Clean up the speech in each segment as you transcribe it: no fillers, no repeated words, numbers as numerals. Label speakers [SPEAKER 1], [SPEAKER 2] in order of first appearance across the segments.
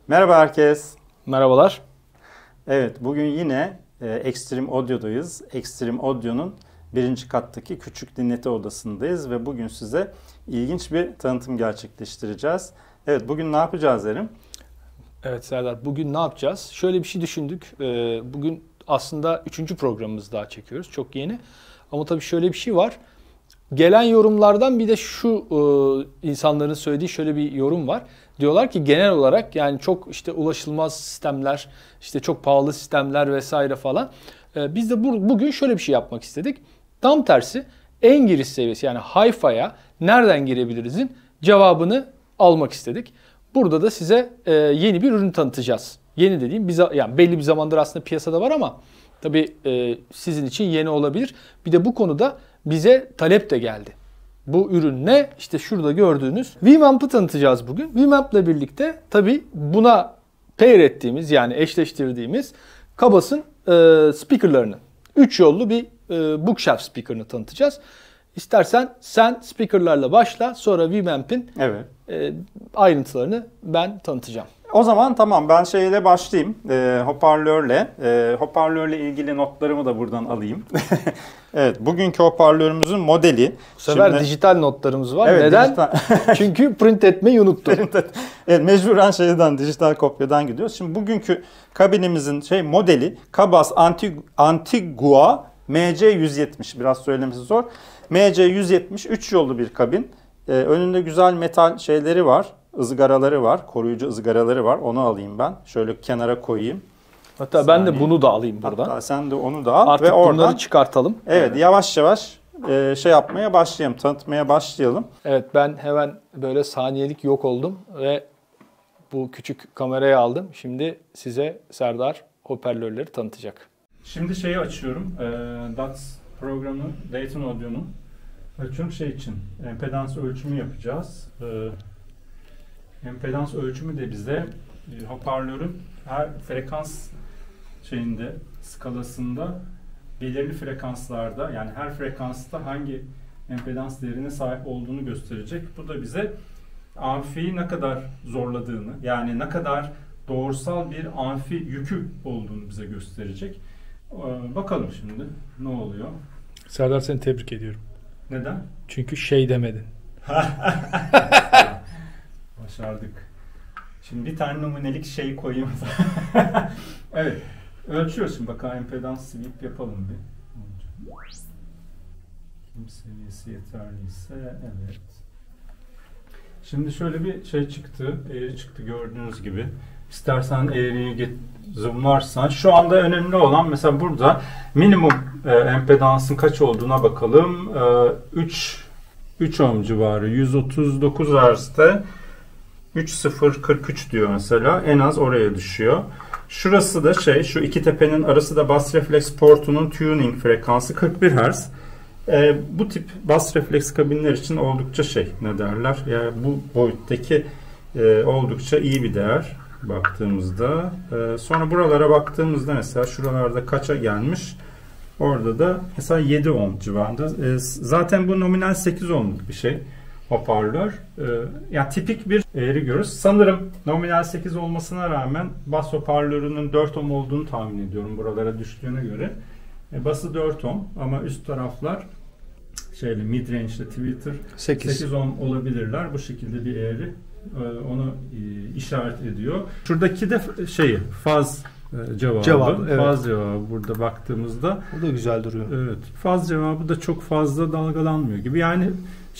[SPEAKER 1] Merhaba herkes.
[SPEAKER 2] Merhabalar.
[SPEAKER 1] Evet, bugün yine Extreme Audio'dayız. Extreme Audio'nun birinci kattaki küçük dinleti odasındayız ve bugün size ilginç bir tanıtım gerçekleştireceğiz. Evet, bugün ne yapacağız Erim?
[SPEAKER 2] Evet Serdar, bugün ne yapacağız? Şöyle bir şey düşündük. Bugün aslında 3. programımızı daha çekiyoruz. Çok yeni. Ama tabii şöyle bir şey var. Gelen yorumlardan bir de şu insanların söylediği şöyle bir yorum var. Diyorlar ki genel olarak yani çok işte ulaşılmaz sistemler, işte çok pahalı sistemler vesaire falan. Biz de bugün şöyle bir şey yapmak istedik. Tam tersi en giriş seviyesi yani Hi-Fi'ye nereden girebiliriz'in cevabını almak istedik. Burada da size yeni bir ürün tanıtacağız. Yeni dediğim yani belli bir zamandır aslında piyasada var ama tabii sizin için yeni olabilir. Bir de bu konuda bize talep de geldi. Bu ürün ne? İşte şurada gördüğünüz Vimamp'ı tanıtacağız bugün. Vimamp'la birlikte tabii buna pair ettiğimiz yani eşleştirdiğimiz Kabas'ın speakerlarını. 3 yollu bir bookshelf speaker'ını tanıtacağız. İstersen sen speaker'larla başla, sonra Vimamp'in ayrıntılarını ben tanıtacağım.
[SPEAKER 1] O zaman tamam, ben şeyle başlayayım. Hoparlörle. Hoparlörle ilgili notlarımı da buradan alayım. Evet, bugünkü hoparlörümüzün modeli.
[SPEAKER 2] Bu sefer dijital notlarımız var.
[SPEAKER 1] Evet,
[SPEAKER 2] neden? Çünkü print etmeyi unuttum.
[SPEAKER 1] Evet, mecburen dijital kopyadan gidiyoruz. Şimdi bugünkü kabinimizin modeli Kabas Antigua MC170. Biraz söylemesi zor. MC170 3 yollu bir kabin. Önünde güzel metal şeyleri var. Izgaraları var. Koruyucu ızgaraları var. Onu alayım ben. Şöyle kenara koyayım.
[SPEAKER 2] Hatta ben de bunu da alayım buradan.
[SPEAKER 1] Hatta sen de onu da al.
[SPEAKER 2] Artık
[SPEAKER 1] ve oradan,
[SPEAKER 2] bunları çıkartalım.
[SPEAKER 1] Evet, yavaş yavaş yapmaya başlayalım. Tanıtmaya başlayalım.
[SPEAKER 2] Evet, ben hemen böyle saniyelik yok oldum ve bu küçük kamerayı aldım. Şimdi size Serdar hoparlörleri tanıtacak.
[SPEAKER 1] Şimdi şeyi açıyorum. DATS programı, Dayton Audio'nun. Açıyorum için. Empedans ölçümü yapacağız. Empedans ölçümü de bize hoparlörün her frekans skalasında belirli frekanslarda, yani her frekansta hangi empedans değerine sahip olduğunu gösterecek. Bu da bize amfiyi ne kadar zorladığını, yani ne kadar doğrusal bir amfi yükü olduğunu bize gösterecek. Bakalım şimdi ne oluyor.
[SPEAKER 2] Serdar, seni tebrik ediyorum.
[SPEAKER 1] Neden?
[SPEAKER 2] Çünkü demedin.
[SPEAKER 1] Başardık. Şimdi bir tane numunelik koyayım. Evet. Ölçüyoruz şimdi. Bakalım empedans sweep yapalım bir. Kim seviyesi yeterliyse evet. Şimdi şöyle bir çıktı. Eğri çıktı gördüğünüz gibi. İstersen eğriyi zoomlarsan. Şu anda önemli olan mesela burada minimum empedansın kaç olduğuna bakalım. 3 ohm civarı. 139 Hz'de 3043 diyor mesela. En az oraya düşüyor. Şurası da şu iki tepenin arası da bas refleks portunun tuning frekansı 41 Hz. Bu tip bas refleks kabinler için oldukça ne derler? Yani bu boyuttaki oldukça iyi bir değer baktığımızda. Sonra buralara baktığımızda mesela şuralarda kaça gelmiş? Orada da mesela 7 ohm civarında. Zaten bu nominal 8 ohmluk bir hoparlör. Yani tipik bir eğri görüş. Sanırım nominal 8 olmasına rağmen bas hoparlörünün 4 ohm olduğunu tahmin ediyorum buralara düştüğüne göre. Bası 4 ohm ama üst taraflar mid range'de tweeter 8 ohm olabilirler. Bu şekilde bir eğri onu işaret ediyor. Şuradaki de faz cevabı.
[SPEAKER 2] Evet.
[SPEAKER 1] Faz cevabı burada baktığımızda.
[SPEAKER 2] Bu da güzel duruyor.
[SPEAKER 1] Evet. Faz cevabı da çok fazla dalgalanmıyor gibi. Yani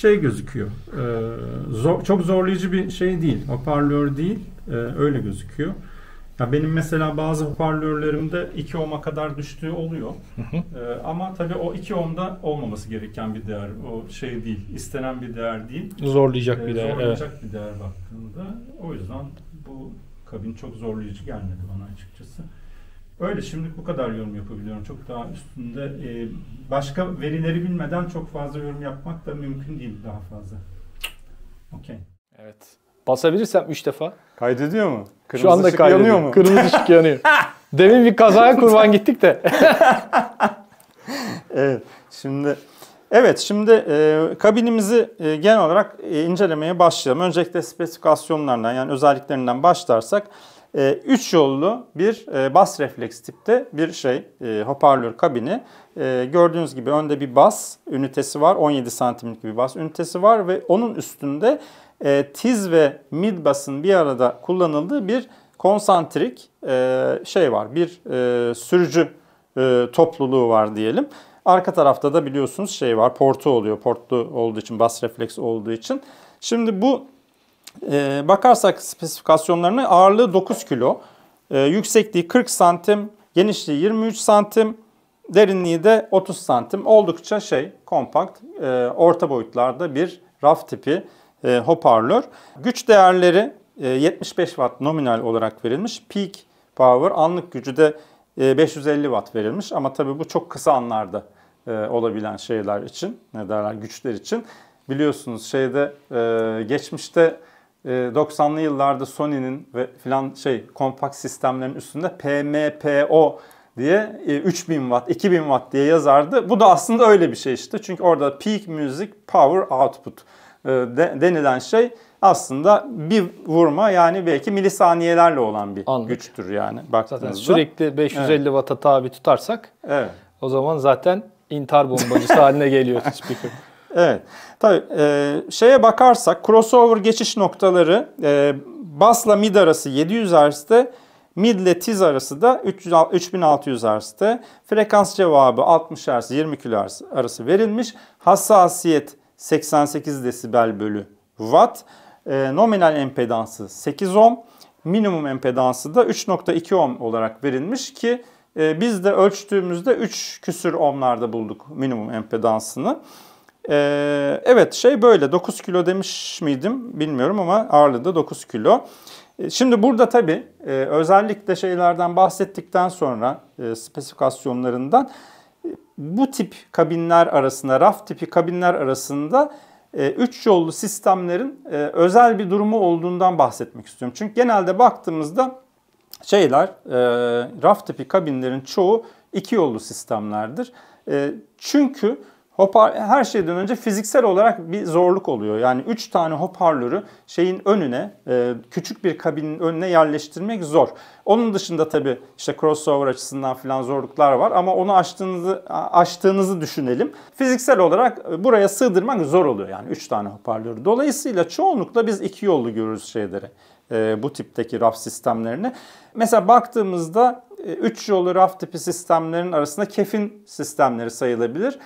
[SPEAKER 1] gözüküyor. Çok zorlayıcı bir değil. Hoparlör değil. Öyle gözüküyor. Ya benim mesela bazı hoparlörlerimde 2 ohm'a kadar düştüğü oluyor. Ama tabii o 2 ohm'da olmaması gereken bir değer. O değil. İstenen bir değer değil.
[SPEAKER 2] Zorlayacak bir değer.
[SPEAKER 1] Zorlayacak bir değer baktığında. O yüzden bu kabin çok zorlayıcı gelmedi bana açıkçası. Öyle, şimdilik bu kadar yorum yapabiliyorum. Çok daha üstünde başka verileri bilmeden çok fazla yorum yapmak da mümkün değil daha fazla. Okey.
[SPEAKER 2] Evet. Basabilirsem 3 defa.
[SPEAKER 1] Kaydediyor mu?
[SPEAKER 2] Şu anda kaydediyor mu? Kırmızı ışık yanıyor. Demin bir kazaya kurban gittik de.
[SPEAKER 1] Evet. Şimdi Evet, şimdi kabinimizi genel olarak incelemeye başlayalım. Öncelikle spesifikasyonlarından, yani özelliklerinden başlarsak 3 yollu bir bas refleks tipte bir hoparlör kabini. Gördüğünüz gibi önde bir bas ünitesi var. 17 santimlik bir bas ünitesi var ve onun üstünde tiz ve mid basın bir arada kullanıldığı bir konsantrik var. Bir sürücü topluluğu var diyelim. Arka tarafta da biliyorsunuz var, portu oluyor. Portlu olduğu için, bas refleks olduğu için. Şimdi bu bakarsak spesifikasyonlarına, ağırlığı 9 kilo, yüksekliği 40 santim, genişliği 23 santim, derinliği de 30 santim. Oldukça kompakt, orta boyutlarda bir raf tipi hoparlör. Güç değerleri 75 watt nominal olarak verilmiş. Peak power, anlık gücü de 550 watt verilmiş. Ama tabii bu çok kısa anlarda olabilen şeyler için, güçler için. Biliyorsunuz geçmişte 90'lı yıllarda Sony'nin ve kompakt sistemlerin üstünde PMPO diye 3000 watt, 2000 watt diye yazardı. Bu da aslında öyle bir şey işte. Çünkü orada Peak Music Power Output denilen aslında bir vurma, yani belki milisaniyelerle olan bir güçtür yani baktığınızda.
[SPEAKER 2] Zaten sürekli 550 watt'a tabi tutarsak o zaman zaten intihar bombacısı haline geliyor speaker.
[SPEAKER 1] Evet. Tabii bakarsak crossover geçiş noktaları basla mid arası 700 Hz'de, mid ile tiz arası da 3600 Hz'de. Frekans cevabı 60 Hz, 20 kHz arası verilmiş. Hassasiyet 88 desibel bölü watt. Nominal empedansı 8 ohm. Minimum empedansı da 3.2 ohm olarak verilmiş ki biz de ölçtüğümüzde 3 küsür ohmlarda bulduk minimum empedansını. Evet, böyle 9 kilo demiş miydim bilmiyorum ama ağırlığı da 9 kilo. Şimdi burada tabii özellikle şeylerden bahsettikten sonra spesifikasyonlarından bu tip kabinler arasında, raf tipi kabinler arasında 3 yollu sistemlerin özel bir durumu olduğundan bahsetmek istiyorum. Çünkü genelde baktığımızda raf tipi kabinlerin çoğu 2 yollu sistemlerdir. Çünkü her şeyden önce fiziksel olarak bir zorluk oluyor. Yani 3 tane hoparlörü önüne, küçük bir kabinin önüne yerleştirmek zor. Onun dışında tabii crossover açısından falan zorluklar var ama onu aştığınızı düşünelim. Fiziksel olarak buraya sığdırmak zor oluyor yani 3 tane hoparlörü. Dolayısıyla çoğunlukla biz 2 yollu görürüz bu tipteki raf sistemlerini. Mesela baktığımızda 3 yollu raf tipi sistemlerin arasında Kef'in sistemleri sayılabilir.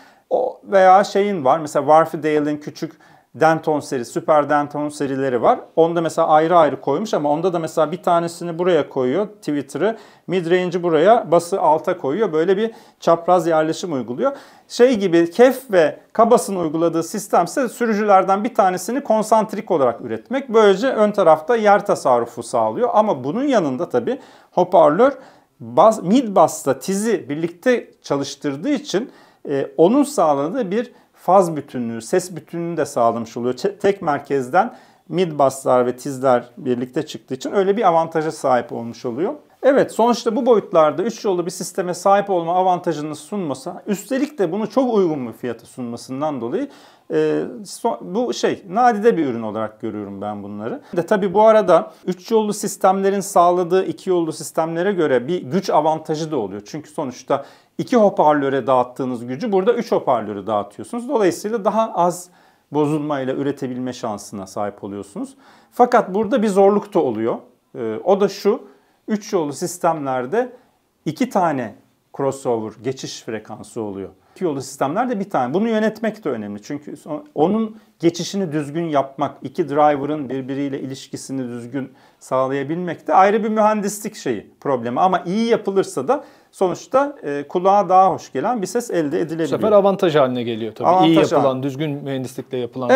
[SPEAKER 1] Veya var mesela Warfidale'in küçük Denton serisi, Super Denton serileri var. Onda mesela ayrı ayrı koymuş ama onda da mesela bir tanesini buraya koyuyor, Twitter'ı, midrange'i buraya, bası alta koyuyor. Böyle bir çapraz yerleşim uyguluyor. Gibi Kef ve Kabas'ın uyguladığı sistemse sürücülerden bir tanesini konsantrik olarak üretmek. Böylece ön tarafta yer tasarrufu sağlıyor. Ama bunun yanında tabii hoparlör mid bass'la tizi birlikte çalıştırdığı için onun sağladığı bir faz bütünlüğü, ses bütünlüğünü de sağlamış oluyor. Tek merkezden mid basslar ve tizler birlikte çıktığı için öyle bir avantaja sahip olmuş oluyor. Evet, sonuçta bu boyutlarda 3 yollu bir sisteme sahip olma avantajını sunması, üstelik de bunu çok uygun bir fiyata sunmasından dolayı bu nadide bir ürün olarak görüyorum ben bunları. Tabii bu arada 3 yollu sistemlerin sağladığı 2 yollu sistemlere göre bir güç avantajı da oluyor. Çünkü sonuçta 2 hoparlöre dağıttığınız gücü burada 3 hoparlöre dağıtıyorsunuz. Dolayısıyla daha az bozulmayla üretebilme şansına sahip oluyorsunuz. Fakat burada bir zorluk da oluyor. O da şu: 3 yollu sistemlerde 2 tane crossover geçiş frekansı oluyor. 2 yollu sistemlerde bir tane. Bunu yönetmek de önemli. Çünkü onun geçişini düzgün yapmak, 2 driver'ın birbiriyle ilişkisini düzgün sağlayabilmek de ayrı bir mühendislik problemi. Ama iyi yapılırsa da sonuçta kulağa daha hoş gelen bir ses elde edilebiliyor.
[SPEAKER 2] Bu sefer avantaj haline geliyor tabii. İyi yapılan, düzgün mühendislikle yapılan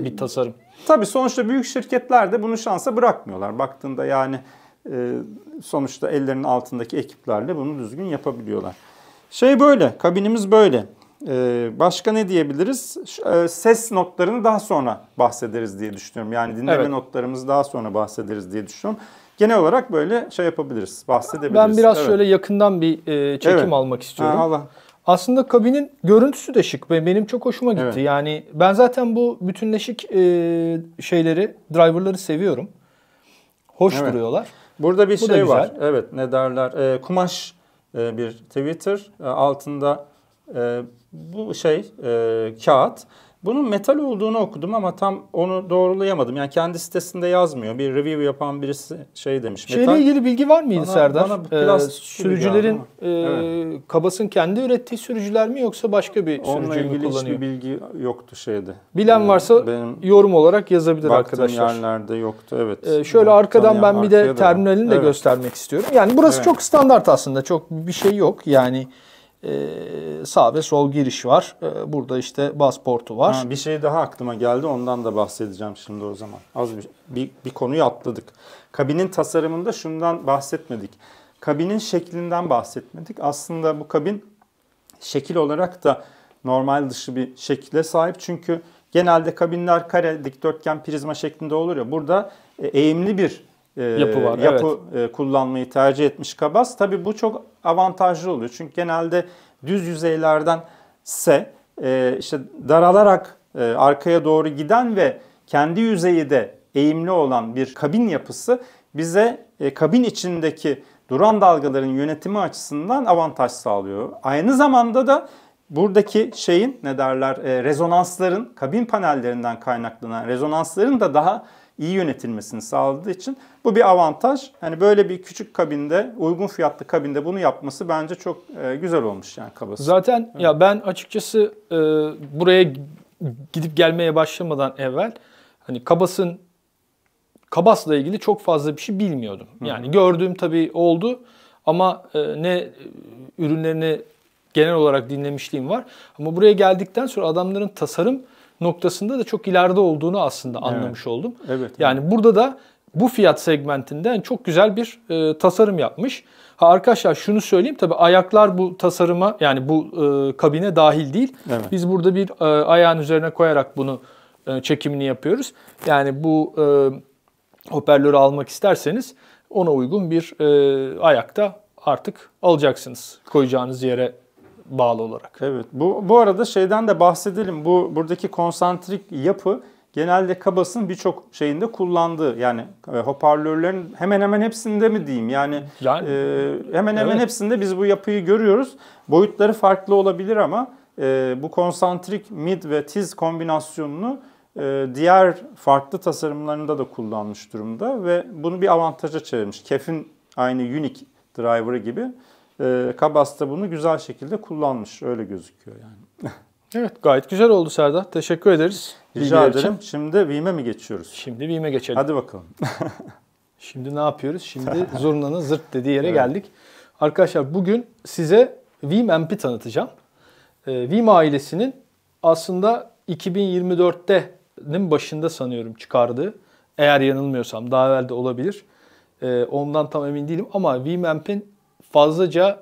[SPEAKER 2] bir tasarım.
[SPEAKER 1] Tabii sonuçta büyük şirketler de bunu şansa bırakmıyorlar. Baktığında sonuçta ellerinin altındaki ekiplerle bunu düzgün yapabiliyorlar. Böyle, kabinimiz böyle. Başka ne diyebiliriz? Ses notlarını daha sonra bahsederiz diye düşünüyorum. Yani dinleme notlarımızı daha sonra bahsederiz diye düşünüyorum. Genel olarak böyle yapabiliriz, bahsedebiliriz.
[SPEAKER 2] Ben biraz şöyle yakından bir çekim almak istiyorum. Aslında kabinin görüntüsü de şık ve benim çok hoşuma gitti.
[SPEAKER 1] Evet.
[SPEAKER 2] Yani ben zaten bu bütünleşik şeyleri, driverları seviyorum. Hoş
[SPEAKER 1] Evet.
[SPEAKER 2] duruyorlar.
[SPEAKER 1] Burada bir
[SPEAKER 2] Bu da
[SPEAKER 1] şey var.
[SPEAKER 2] güzel.
[SPEAKER 1] Evet, ne derler? Kumaş bir Twitter. Altında bu kağıt. Bunun metal olduğunu okudum ama tam onu doğrulayamadım. Yani kendi sitesinde yazmıyor. Bir review yapan birisi şey demiş.
[SPEAKER 2] Şeyle ilgili bilgi var mıydı Serdar?
[SPEAKER 1] Bana plastik
[SPEAKER 2] sürücülerin
[SPEAKER 1] evet.
[SPEAKER 2] Kabas'ın kendi ürettiği sürücüler mi yoksa başka bir
[SPEAKER 1] Onunla
[SPEAKER 2] sürücü mü
[SPEAKER 1] ilgili
[SPEAKER 2] kullanıyor?
[SPEAKER 1] hiçbir bilgi yoktu şeyde.
[SPEAKER 2] Bilen varsa
[SPEAKER 1] benim
[SPEAKER 2] yorum olarak yazabilir
[SPEAKER 1] baktığım
[SPEAKER 2] arkadaşlar.
[SPEAKER 1] yerlerde yoktu. Evet.
[SPEAKER 2] Şöyle arkadan ben bir de
[SPEAKER 1] arkaya da
[SPEAKER 2] terminalini de
[SPEAKER 1] evet.
[SPEAKER 2] göstermek istiyorum. Yani burası
[SPEAKER 1] Evet.
[SPEAKER 2] çok standart aslında. Çok bir şey yok. Yani sağ ve sol giriş var. Burada işte bas portu var.
[SPEAKER 1] Bir şey daha aklıma geldi. Ondan da bahsedeceğim şimdi o zaman. Az bir konuyu atladık. Kabinin tasarımında şundan bahsetmedik. Kabinin şeklinden bahsetmedik. Aslında bu kabin şekil olarak da normal dışı bir şekle sahip. Çünkü genelde kabinler kare, dikdörtgen, prizma şeklinde olur ya. Burada eğimli bir
[SPEAKER 2] yapı var.
[SPEAKER 1] Kullanmayı tercih etmiş Kabas. Tabii bu çok avantajlı oluyor. Çünkü genelde düz yüzeylerdense işte daralarak arkaya doğru giden ve kendi yüzeyi de eğimli olan bir kabin yapısı bize kabin içindeki duran dalgaların yönetimi açısından avantaj sağlıyor. Aynı zamanda da buradaki rezonansların, kabin panellerinden kaynaklanan rezonansların da daha iyi yönetilmesini sağladığı için bu bir avantaj. Hani böyle bir küçük kabinde, uygun fiyatlı kabinde bunu yapması bence çok güzel olmuş yani Kabas'ın.
[SPEAKER 2] Zaten evet. Ya ben açıkçası buraya gidip gelmeye başlamadan evvel hani Kabas'la ilgili çok fazla bir şey bilmiyordum. Yani gördüğüm tabii oldu ama ne ürünlerini genel olarak dinlemişliğim var. Ama buraya geldikten sonra adamların tasarım noktasında da çok ileride olduğunu aslında anlamış oldum.
[SPEAKER 1] Evet.
[SPEAKER 2] Yani burada da bu fiyat segmentinden çok güzel bir tasarım yapmış. Arkadaşlar şunu söyleyeyim, tabii ayaklar bu tasarıma, yani bu kabine dahil değil. Evet. Biz burada bir ayağın üzerine koyarak bunu çekimini yapıyoruz. Yani bu hoparlörü almak isterseniz ona uygun bir ayakta artık alacaksınız koyacağınız yere bağlı olarak.
[SPEAKER 1] Evet. Bu arada şeyden de bahsedelim. Buradaki konsantrik yapı genelde Kabas'ın birçok şeyinde kullandığı, yani hoparlörlerin hemen hemen hepsinde mi diyeyim? Yani hemen hemen hepsinde biz bu yapıyı görüyoruz. Boyutları farklı olabilir ama bu konsantrik mid ve tiz kombinasyonunu diğer farklı tasarımlarında da kullanmış durumda ve bunu bir avantaja çevirmiş. Kef'in aynı unique driver'ı gibi Kabas da bunu güzel şekilde kullanmış. Öyle gözüküyor yani.
[SPEAKER 2] Evet, gayet güzel oldu Serdar. Teşekkür ederiz.
[SPEAKER 1] Rica ederim. Şimdi Veeam'e mi geçiyoruz?
[SPEAKER 2] Şimdi Veeam'e geçelim.
[SPEAKER 1] Hadi bakalım.
[SPEAKER 2] Şimdi ne yapıyoruz? Şimdi zurnanın zırt dediği yere geldik. Arkadaşlar bugün size Veeam Amp'i tanıtacağım. Veeam ailesinin aslında 2024'te'nin başında sanıyorum çıkardığı. Eğer yanılmıyorsam daha evvel de olabilir. Ondan tam emin değilim ama Veeam Amp'in fazlaca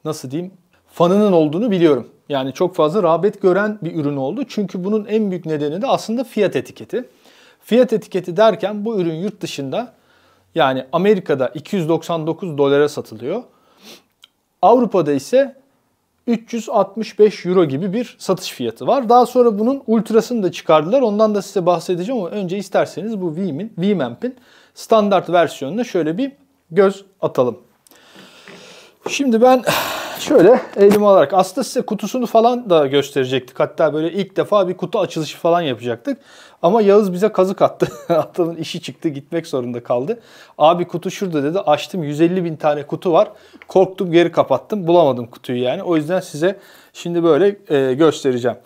[SPEAKER 2] nasıl diyeyim fanının olduğunu biliyorum. Yani çok fazla rağbet gören bir ürün oldu. Çünkü bunun en büyük nedeni de aslında fiyat etiketi. Fiyat etiketi derken bu ürün yurt dışında, yani Amerika'da 299 dolara satılıyor. Avrupa'da ise 365 euro gibi bir satış fiyatı var. Daha sonra bunun ultrasını da çıkardılar. Ondan da size bahsedeceğim ama önce isterseniz bu Veeam Amp'in standart versiyonuna şöyle bir göz atalım. Şimdi ben şöyle elime alarak, aslında size kutusunu falan da gösterecektik. Hatta böyle ilk defa bir kutu açılışı falan yapacaktık. Ama Yağız bize kazık attı. Adamın işi çıktı, gitmek zorunda kaldı. Abi kutu şurada dedi. Açtım, 150.000 tane kutu var. Korktum, geri kapattım. Bulamadım kutuyu yani. O yüzden size şimdi böyle göstereceğim.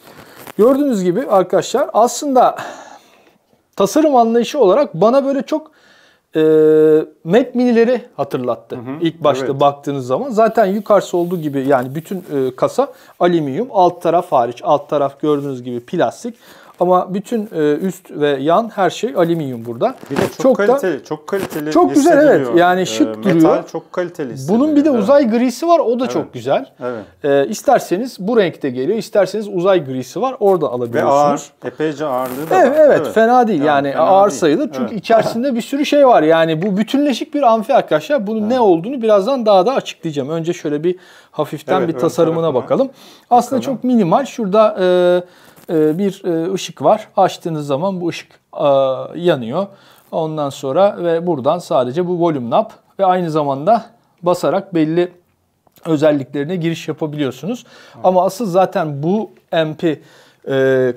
[SPEAKER 2] Gördüğünüz gibi arkadaşlar aslında tasarım anlayışı olarak bana böyle çok Mac mini'leri hatırlattı. İlk başta baktığınız zaman. Zaten yukarısı olduğu gibi, yani bütün kasa alüminyum. Alt taraf hariç. Alt taraf gördüğünüz gibi plastik. Ama bütün üst ve yan her şey alüminyum burada.
[SPEAKER 3] Bir de çok kaliteli, çok kaliteli.
[SPEAKER 2] Çok güzel, evet. Yani şık duruyor.
[SPEAKER 3] Metal çok kaliteli hissediyor.
[SPEAKER 2] Bunun bir de uzay grisi var. O da çok güzel.
[SPEAKER 3] Evet.
[SPEAKER 2] İsterseniz bu renkte geliyor. İsterseniz uzay grisi var. Orada alabiliyorsunuz.
[SPEAKER 3] Ve ağır. Epeyce ağırlığı da var.
[SPEAKER 2] Evet. Fena değil. Yani ağır
[SPEAKER 3] değil.
[SPEAKER 2] sayılır. Çünkü içerisinde bir sürü şey var. Yani bu bütünleşik bir amfi arkadaşlar. Bunun ne olduğunu birazdan daha da açıklayacağım. Önce şöyle bir hafiften bir tasarımına bakalım. Aslında çok minimal. Şurada bir ışık var. Açtığınız zaman bu ışık yanıyor. Ondan sonra ve buradan sadece bu volume knob ve aynı zamanda basarak belli özelliklerine giriş yapabiliyorsunuz. Ama asıl zaten bu amp'i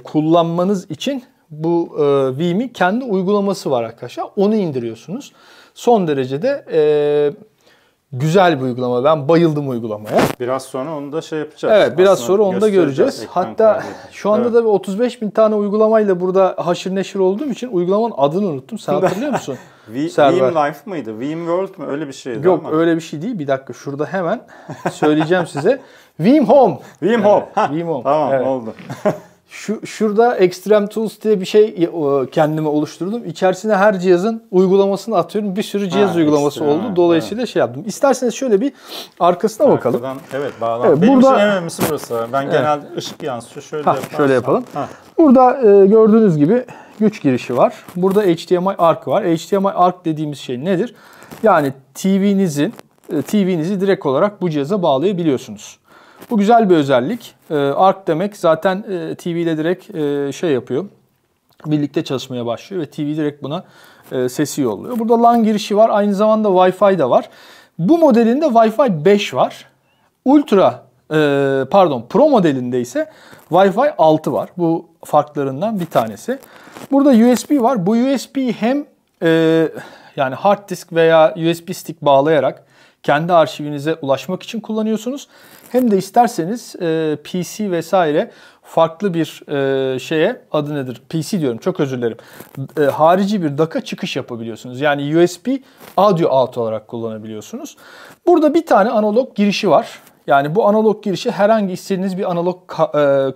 [SPEAKER 2] kullanmanız için bu Veeam'in kendi uygulaması var arkadaşlar. Onu indiriyorsunuz. Son derecede güzel bir uygulama. Ben bayıldım uygulamaya.
[SPEAKER 3] Biraz sonra onu da şey yapacağız.
[SPEAKER 2] Evet, biraz sonra onu da göreceğiz. Hatta şu anda da 35.000 tane uygulamayla burada haşır neşir olduğum için uygulamanın adını unuttum. Sen hatırlıyor musun?
[SPEAKER 3] Veeam Life mıydı? Veeam World mu? Öyle bir şeydi.
[SPEAKER 2] Yok ama. Öyle bir şey değil. Bir dakika şurada hemen söyleyeceğim size. Veeam Home.
[SPEAKER 3] Veeam Home.
[SPEAKER 2] Veeam Home.
[SPEAKER 3] Tamam, evet. Oldu.
[SPEAKER 2] Şurada Extreme Tools diye bir şey kendime oluşturdum. İçerisine her cihazın uygulamasını atıyorum. Bir sürü cihaz uygulaması oldu. Dolayısıyla şey yaptım. İsterseniz şöyle bir arkasına bakalım.
[SPEAKER 3] Evet, bağlantı. Evet, benim için en önemlisi burası. Ben genelde ışık yansıyor. Şöyle
[SPEAKER 2] yapalım. Burada gördüğünüz gibi güç girişi var. Burada HDMI ARC var. HDMI ARC dediğimiz şey nedir? Yani TV'nizi direkt olarak bu cihaza bağlayabiliyorsunuz. Bu güzel bir özellik. ARC demek zaten TV ile direkt şey yapıyor. Birlikte çalışmaya başlıyor ve TV direkt buna sesi yolluyor. Burada LAN girişi var. Aynı zamanda Wi-Fi de var. Bu modelinde Wi-Fi 5 var. Pro modelinde ise Wi-Fi 6 var. Bu farklarından bir tanesi. Burada USB var. Bu USB hem yani hard disk veya USB stick bağlayarak kendi arşivinize ulaşmak için kullanıyorsunuz. Hem de isterseniz PC vesaire farklı bir şeye, adı nedir? PC diyorum, çok özür dilerim. Harici bir DAC'a çıkış yapabiliyorsunuz. Yani USB audio out olarak kullanabiliyorsunuz. Burada bir tane analog girişi var. Yani bu analog girişi herhangi istediğiniz bir analog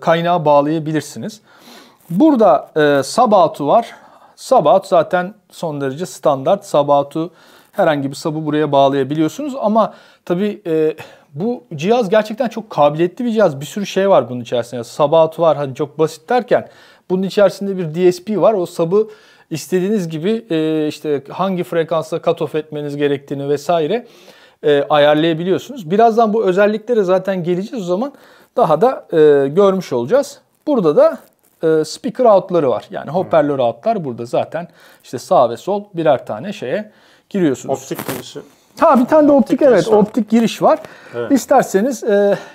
[SPEAKER 2] kaynağa bağlayabilirsiniz. Burada sub out'u var. Sub out zaten son derece standart. Sub out'u herhangi bir sub'u buraya bağlayabiliyorsunuz. Ama tabii bu cihaz gerçekten çok kabiliyetli bir cihaz. Bir sürü şey var bunun içerisinde. Sub out var. Hani çok basit derken bunun içerisinde bir DSP var. O sub'ı istediğiniz gibi işte hangi frekansla cut off etmeniz gerektiğini vesaire ayarlayabiliyorsunuz. Birazdan bu özelliklere zaten geleceğiz, o zaman daha da görmüş olacağız. Burada da speaker out'ları var. Yani hoparlör out'lar burada zaten işte sağ ve sol birer tane şeye giriyorsunuz.
[SPEAKER 3] Optik girişi.
[SPEAKER 2] Bir tane de optik optik giriş var. Evet. İsterseniz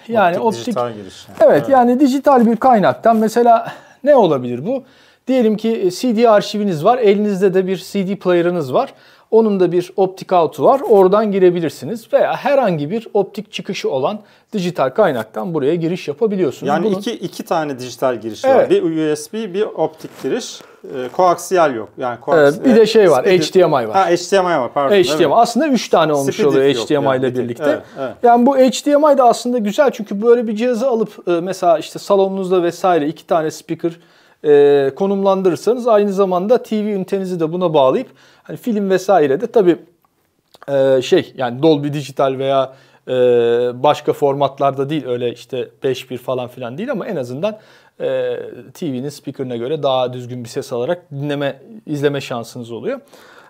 [SPEAKER 2] yani
[SPEAKER 3] dijital giriş.
[SPEAKER 2] Evet, yani dijital bir kaynaktan mesela ne olabilir bu? Diyelim ki CD arşiviniz var. Elinizde de bir CD player'ınız var. Onun da bir optik out'u var. Oradan girebilirsiniz. Veya herhangi bir optik çıkışı olan dijital kaynaktan buraya giriş yapabiliyorsunuz.
[SPEAKER 3] Yani iki tane dijital giriş var. Bir USB, bir optik giriş. Koaksiyel yok. Yani
[SPEAKER 2] bir de şey var, HDMI var.
[SPEAKER 3] HDMI var, pardon.
[SPEAKER 2] HDMI. Aslında 3 tane olmuş oluyor HDMI ile birlikte. Evet. Yani bu HDMI de aslında güzel, çünkü böyle bir cihazı alıp mesela işte salonunuzda vesaire 2 tane speaker konumlandırırsanız aynı zamanda TV ünitenizi de buna bağlayıp hani film vesaire de tabii yani Dolby Digital veya başka formatlarda değil, öyle işte 5.1 falan filan değil, ama en azından TV'nin speaker'ına göre daha düzgün bir ses alarak izleme şansınız oluyor.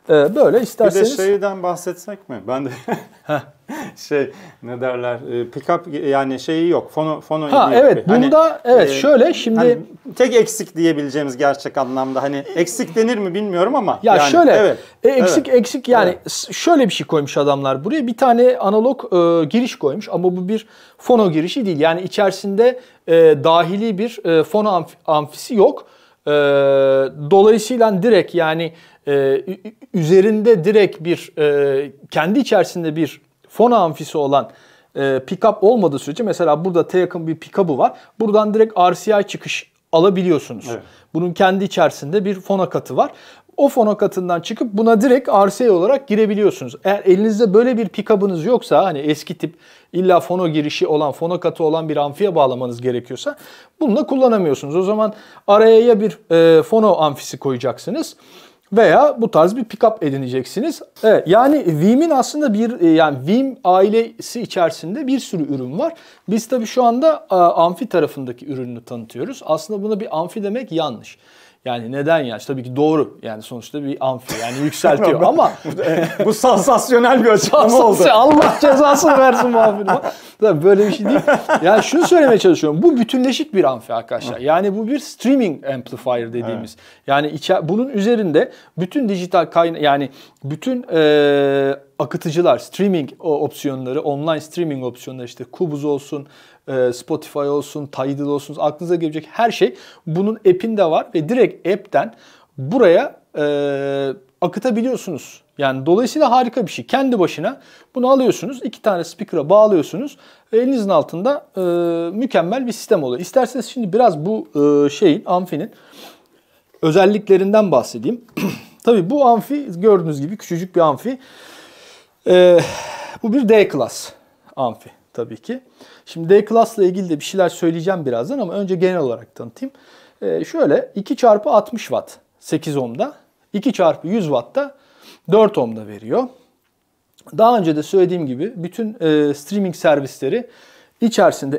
[SPEAKER 2] Böyle isterseniz.
[SPEAKER 3] Bir de şeyden bahsetsek mi? Ben de ne derler? Pick-up yani şeyi yok. Fono
[SPEAKER 2] evet, bunda şöyle şimdi
[SPEAKER 3] hani tek eksik diyebileceğimiz gerçek anlamda, hani eksik denir mi bilmiyorum ama
[SPEAKER 2] ya yani, şöyle eksik yani şöyle bir şey koymuş adamlar buraya. Bir tane analog giriş koymuş ama bu bir fono girişi değil. Yani içerisinde dahili bir fono amfisi yok. Dolayısıyla direkt yani üzerinde direkt bir kendi içerisinde bir fono amfisi olan pick-up olmadığı sürece, mesela burada T yakın bir pick-up'ı var. Buradan direkt RCA çıkış alabiliyorsunuz. Evet. Bunun kendi içerisinde bir fono katı var. O fonokatından çıkıp buna direkt RCA olarak girebiliyorsunuz. Eğer elinizde böyle bir pick-up'ınız yoksa, hani eski tip illa fono girişi olan, fonokatı olan bir amfiye bağlamanız gerekiyorsa bununla kullanamıyorsunuz. O zaman araya ya bir fono amfisi koyacaksınız veya bu tarz bir pick-up edineceksiniz. Evet, yani Veeam'in aslında yani Veeam ailesi içerisinde bir sürü ürün var. Biz tabii şu anda amfi tarafındaki ürünü tanıtıyoruz. Aslında buna bir amfi demek yanlış. Yani neden yani? Tabii ki doğru. Yani sonuçta bir amfi, yani yükseltiyor ama
[SPEAKER 3] bu sansasyonel bir açıklama oldu.
[SPEAKER 2] Allah cezasını versin bu amfinin. Tabii böyle bir şey değil. Yani şunu söylemeye çalışıyorum. Bu bütünleşik bir amfi arkadaşlar. Yani bu bir streaming amplifier dediğimiz. Evet. Yani bunun üzerinde bütün dijital yani bütün akıtıcılar, streaming opsiyonları, online streaming opsiyonları, işte Qobuz olsun, Spotify olsun, Tidal olsun, aklınıza gelecek her şey bunun app'inde var ve direkt app'ten buraya akıtabiliyorsunuz. Yani dolayısıyla harika bir şey. Kendi başına bunu alıyorsunuz, 2 tane speaker'a bağlıyorsunuz. Elinizin altında mükemmel bir sistem oluyor. İsterseniz şimdi biraz bu amfinin özelliklerinden bahsedeyim. Tabii bu amfi gördüğünüz gibi küçücük bir amfi. Bu bir D-Class amfi tabii ki. Şimdi D-Class ile ilgili de bir şeyler söyleyeceğim birazdan ama önce genel olarak tanıtayım. Şöyle 2x60 Watt 8 ohm'da, 2x100 Watt da 4 ohm'da veriyor. Daha önce de söylediğim gibi bütün streaming servisleri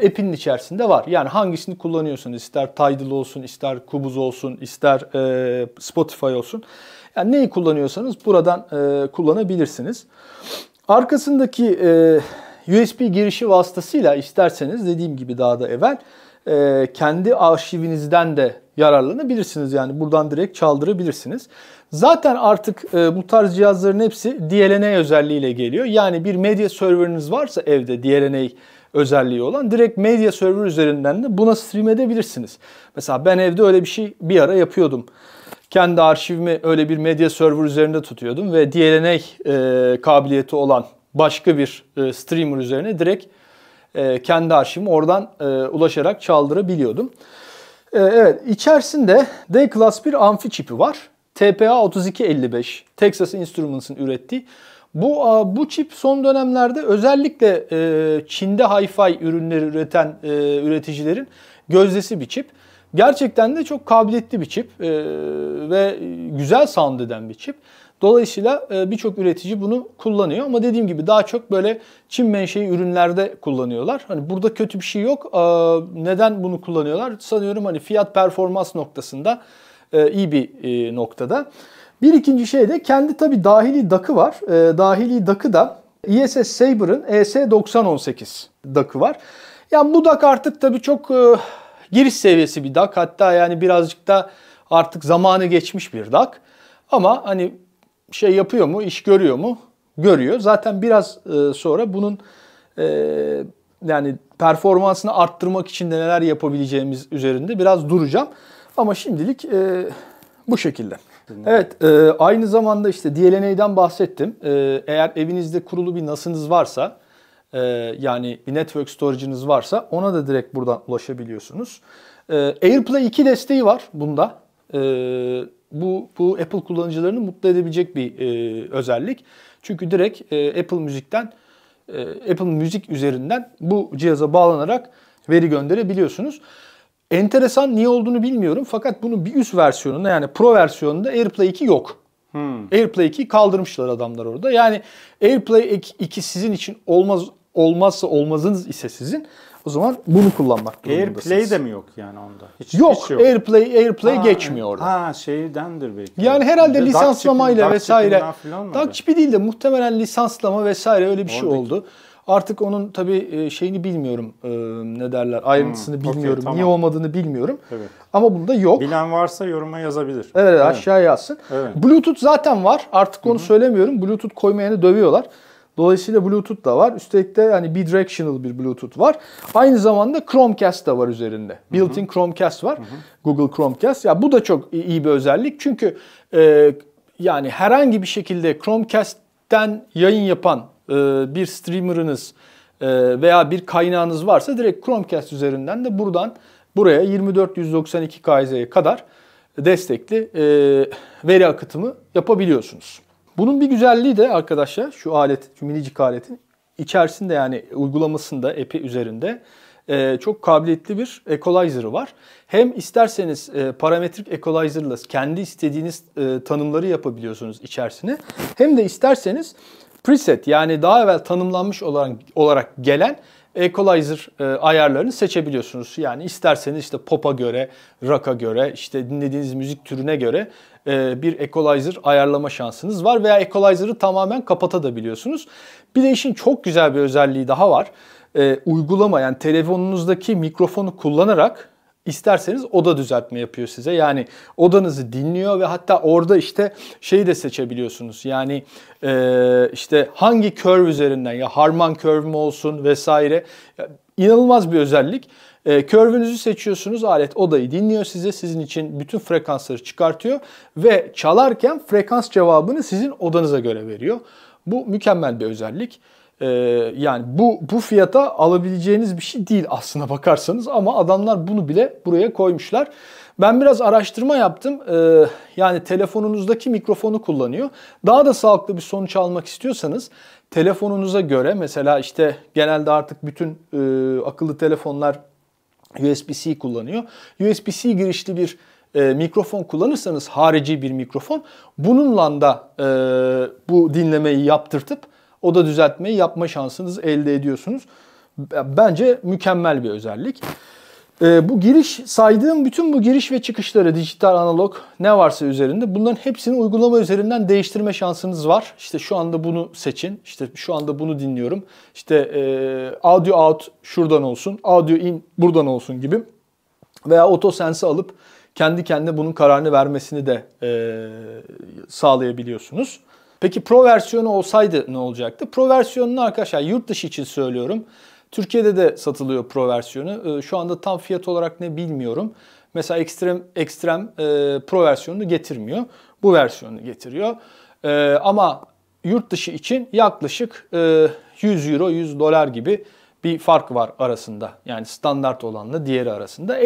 [SPEAKER 2] app'in içerisinde var. Yani hangisini kullanıyorsanız, ister Tidal olsun, ister Qobuz olsun, ister Spotify olsun. Yani neyi kullanıyorsanız buradan kullanabilirsiniz. Arkasındaki USB girişi vasıtasıyla isterseniz dediğim gibi daha da evvel kendi arşivinizden de yararlanabilirsiniz. Yani buradan direkt çaldırabilirsiniz. Zaten artık bu tarz cihazların hepsi DLNA özelliğiyle geliyor. Yani bir medya serveriniz varsa evde DLNA özelliği olan direkt medya server üzerinden de buna stream edebilirsiniz. Mesela ben evde öyle bir şey bir ara yapıyordum. Kendi arşivimi öyle bir medya server üzerinde tutuyordum ve DLNA kabiliyeti olan başka bir streamer üzerine direkt kendi arşivimi oradan ulaşarak çaldırabiliyordum. Evet, içerisinde D-Class bir amfi çipi var. TPA3255, Texas Instruments'ın ürettiği. Bu çip son dönemlerde özellikle Çin'de hi-fi ürünleri üreten üreticilerin gözdesi bir çip. Gerçekten de çok kabiliyetli bir çip ve güzel sound eden bir çip. Dolayısıyla birçok üretici bunu kullanıyor ama dediğim gibi daha çok böyle Çin menşei ürünlerde kullanıyorlar. Hani burada kötü bir şey yok. Neden bunu kullanıyorlar? Sanıyorum hani fiyat performans noktasında iyi bir noktada. Bir ikinci şey de kendi tabii dahili DAC'ı var. Dahili DAC'ı da ESS Saber'ın ES9018 DAC'ı var. Yani bu DAC artık tabii çok giriş seviyesi bir DAC. Hatta yani birazcık da artık zamanı geçmiş bir DAC. Ama hani şey yapıyor mu, iş görüyor mu? Görüyor. Zaten biraz sonra bunun yani performansını arttırmak için de neler yapabileceğimiz üzerinde biraz duracağım. Ama şimdilik bu şekilde. Evet, aynı zamanda işte DLNA'dan bahsettim. Eğer evinizde kurulu bir NAS'ınız varsa, yani bir network storage'ınız varsa ona da direkt buradan ulaşabiliyorsunuz. AirPlay 2 desteği var bunda. Bu Apple kullanıcılarını mutlu edebilecek bir özellik. Çünkü direkt Apple Müzik üzerinden bu cihaza bağlanarak veri gönderebiliyorsunuz. Enteresan, niye olduğunu bilmiyorum fakat bunun bir üst versiyonunda, yani Pro versiyonunda AirPlay 2 yok. AirPlay 2'yi kaldırmışlar adamlar orada. Yani AirPlay 2 sizin için olmazsa olmazınız ise sizin, o zaman bunu kullanmak durumundasınız.
[SPEAKER 3] AirPlay de mi yok yani onda?
[SPEAKER 2] Yok. AirPlay geçmiyor orada.
[SPEAKER 3] Şeydendir belki.
[SPEAKER 2] Yani herhalde lisanslamayla vesaire.
[SPEAKER 3] DAC
[SPEAKER 2] çipi değil de muhtemelen lisanslama vesaire öyle bir şey oldu. Artık onun tabii şeyini bilmiyorum, ne derler, ayrıntısını bilmiyorum, tamam. Niye olmadığını bilmiyorum. Evet. Ama bunda yok.
[SPEAKER 3] Bilen varsa yoruma yazabilir.
[SPEAKER 2] Evet, aşağıya yazsın. Evet. Bluetooth zaten var, artık onu söylemiyorum. Bluetooth koymayanı dövüyorlar. Dolayısıyla Bluetooth da var. Üstelik de yani bidirectional bir Bluetooth var. Aynı zamanda Chromecast da var üzerinde. Built-in Chromecast var. Google Chromecast. Ya bu da çok iyi bir özellik. Çünkü yani herhangi bir şekilde Chromecast'ten yayın yapan bir streamer'ınız veya bir kaynağınız varsa direkt Chromecast üzerinden de buradan buraya 2492 kHz'ye kadar destekli veri akıtımı yapabiliyorsunuz. Bunun bir güzelliği de arkadaşlar şu alet, şu minicik aletin içerisinde yani uygulamasında app'i üzerinde çok kabiliyetli bir equalizer'ı var. Hem isterseniz parametrik equalizer'la kendi istediğiniz tanımları yapabiliyorsunuz içerisine. Hem de isterseniz preset yani daha evvel tanımlanmış olarak gelen equalizer ayarlarını seçebiliyorsunuz. Yani isterseniz işte pop'a göre, rock'a göre, işte dinlediğiniz müzik türüne göre bir equalizer ayarlama şansınız var. Veya equalizer'ı tamamen kapatabiliyorsunuz. Bir de işin çok güzel bir özelliği daha var. Uygulama yani telefonunuzdaki mikrofonu kullanarak isterseniz oda düzeltme yapıyor size. Yani odanızı dinliyor ve hatta orada işte şeyi de seçebiliyorsunuz. Yani işte hangi curve üzerinden ya Harman curve mi olsun vesaire. İnanılmaz bir özellik. Curve'ünüzü seçiyorsunuz. Alet odayı dinliyor size. Sizin için bütün frekansları çıkartıyor ve çalarken frekans cevabını sizin odanıza göre veriyor. Bu mükemmel bir özellik. Yani bu fiyata alabileceğiniz bir şey değil aslına bakarsanız ama adamlar bunu bile buraya koymuşlar. Ben biraz araştırma yaptım. Yani telefonunuzdaki mikrofonu kullanıyor. Daha da sağlıklı bir sonuç almak istiyorsanız telefonunuza göre mesela işte genelde artık bütün akıllı telefonlar USB-C kullanıyor. USB-C girişli bir mikrofon kullanırsanız harici bir mikrofon bununla da bu dinlemeyi yaptırtıp oda düzeltmeyi yapma şansınızı elde ediyorsunuz. Bence mükemmel bir özellik. Bu giriş saydığım bütün bu giriş ve çıkışları dijital analog ne varsa üzerinde bunların hepsini uygulama üzerinden değiştirme şansınız var. İşte şu anda bunu seçin. İşte şu anda bunu dinliyorum. İşte audio out şuradan olsun. Audio in buradan olsun gibi. Veya AutoSense'i alıp kendi kendine bunun kararını vermesini de sağlayabiliyorsunuz. Peki Pro versiyonu olsaydı ne olacaktı? Pro versiyonunu arkadaşlar yurt dışı için söylüyorum. Türkiye'de de satılıyor Pro versiyonu. Şu anda tam fiyat olarak ne bilmiyorum. Mesela Extreme Pro versiyonunu getirmiyor. Bu versiyonu getiriyor. Ama yurt dışı için yaklaşık 100 euro, 100 dolar gibi bir fark var arasında. Yani standart olanla diğeri arasında.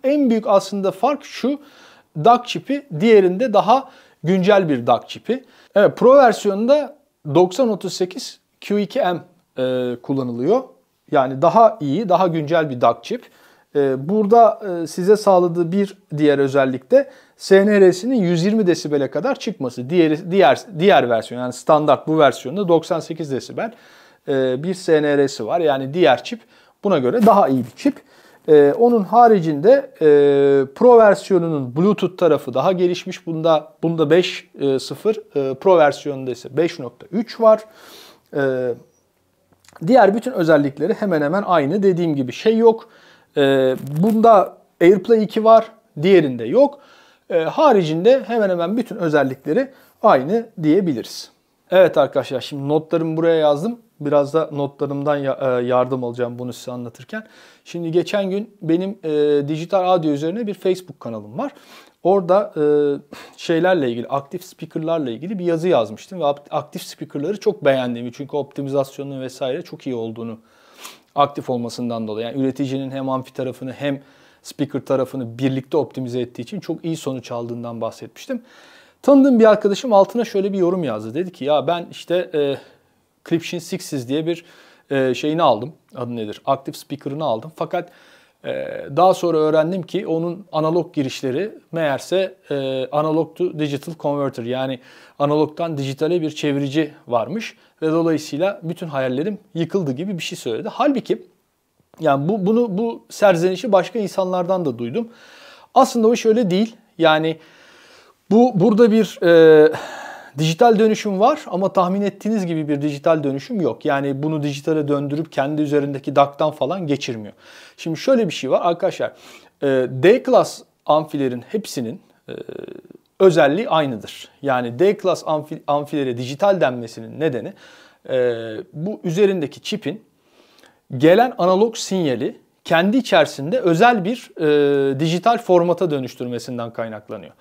[SPEAKER 2] En büyük aslında fark şu. DAC çipi diğerinde daha güncel bir DAC çipi. Evet, Pro versiyonunda 9038 Q2M kullanılıyor. Yani daha iyi, daha güncel bir DAC çip. Burada size sağladığı bir diğer özellik de SNR'sinin 120 desibele kadar çıkması. Diğer versiyon yani standart bu versiyonda 98 desibel bir SNR'si var. Yani diğer çip buna göre daha iyi bir çip. Onun haricinde Pro versiyonunun Bluetooth tarafı daha gelişmiş. Bunda 5.0, Pro versiyonunda ise 5.3 var. Diğer bütün özellikleri hemen hemen aynı. Dediğim gibi şey yok. Bunda AirPlay 2 var, diğerinde yok. Haricinde hemen hemen bütün özellikleri aynı diyebiliriz. Evet arkadaşlar, şimdi notlarımı buraya yazdım. Biraz da notlarımdan yardım alacağım bunu size anlatırken. Şimdi geçen gün benim dijital audio üzerine bir Facebook kanalım var. Orada şeylerle ilgili, aktif speakerlarla ilgili bir yazı yazmıştım. Ve aktif speakerları çok beğendiğimi, çünkü optimizasyonun vesaire çok iyi olduğunu, aktif olmasından dolayı. Yani üreticinin hem amfi tarafını hem speaker tarafını birlikte optimize ettiği için çok iyi sonuç aldığından bahsetmiştim. Tanıdığım bir arkadaşım altına şöyle bir yorum yazdı. Dedi ki ya ben işte Clipshin 6 diye bir şeyini aldım. Adı nedir? Aktif speaker'ını aldım. Fakat daha sonra öğrendim ki onun analog girişleri meğerse analog to digital converter, yani analogtan dijitale bir çevirici varmış ve dolayısıyla bütün hayallerim yıkıldı gibi bir şey söyledi. Halbuki yani bu serzenişi başka insanlardan da duydum. Aslında o şöyle değil. Yani burada bir dijital dönüşüm var ama tahmin ettiğiniz gibi bir dijital dönüşüm yok. Yani bunu dijitale döndürüp kendi üzerindeki DAC'tan falan geçirmiyor. Şimdi şöyle bir şey var arkadaşlar. D-Class amfilerin hepsinin özelliği aynıdır. Yani D-Class amfilere dijital denmesinin nedeni bu üzerindeki çipin gelen analog sinyali kendi içerisinde özel bir dijital formata dönüştürmesinden kaynaklanıyor.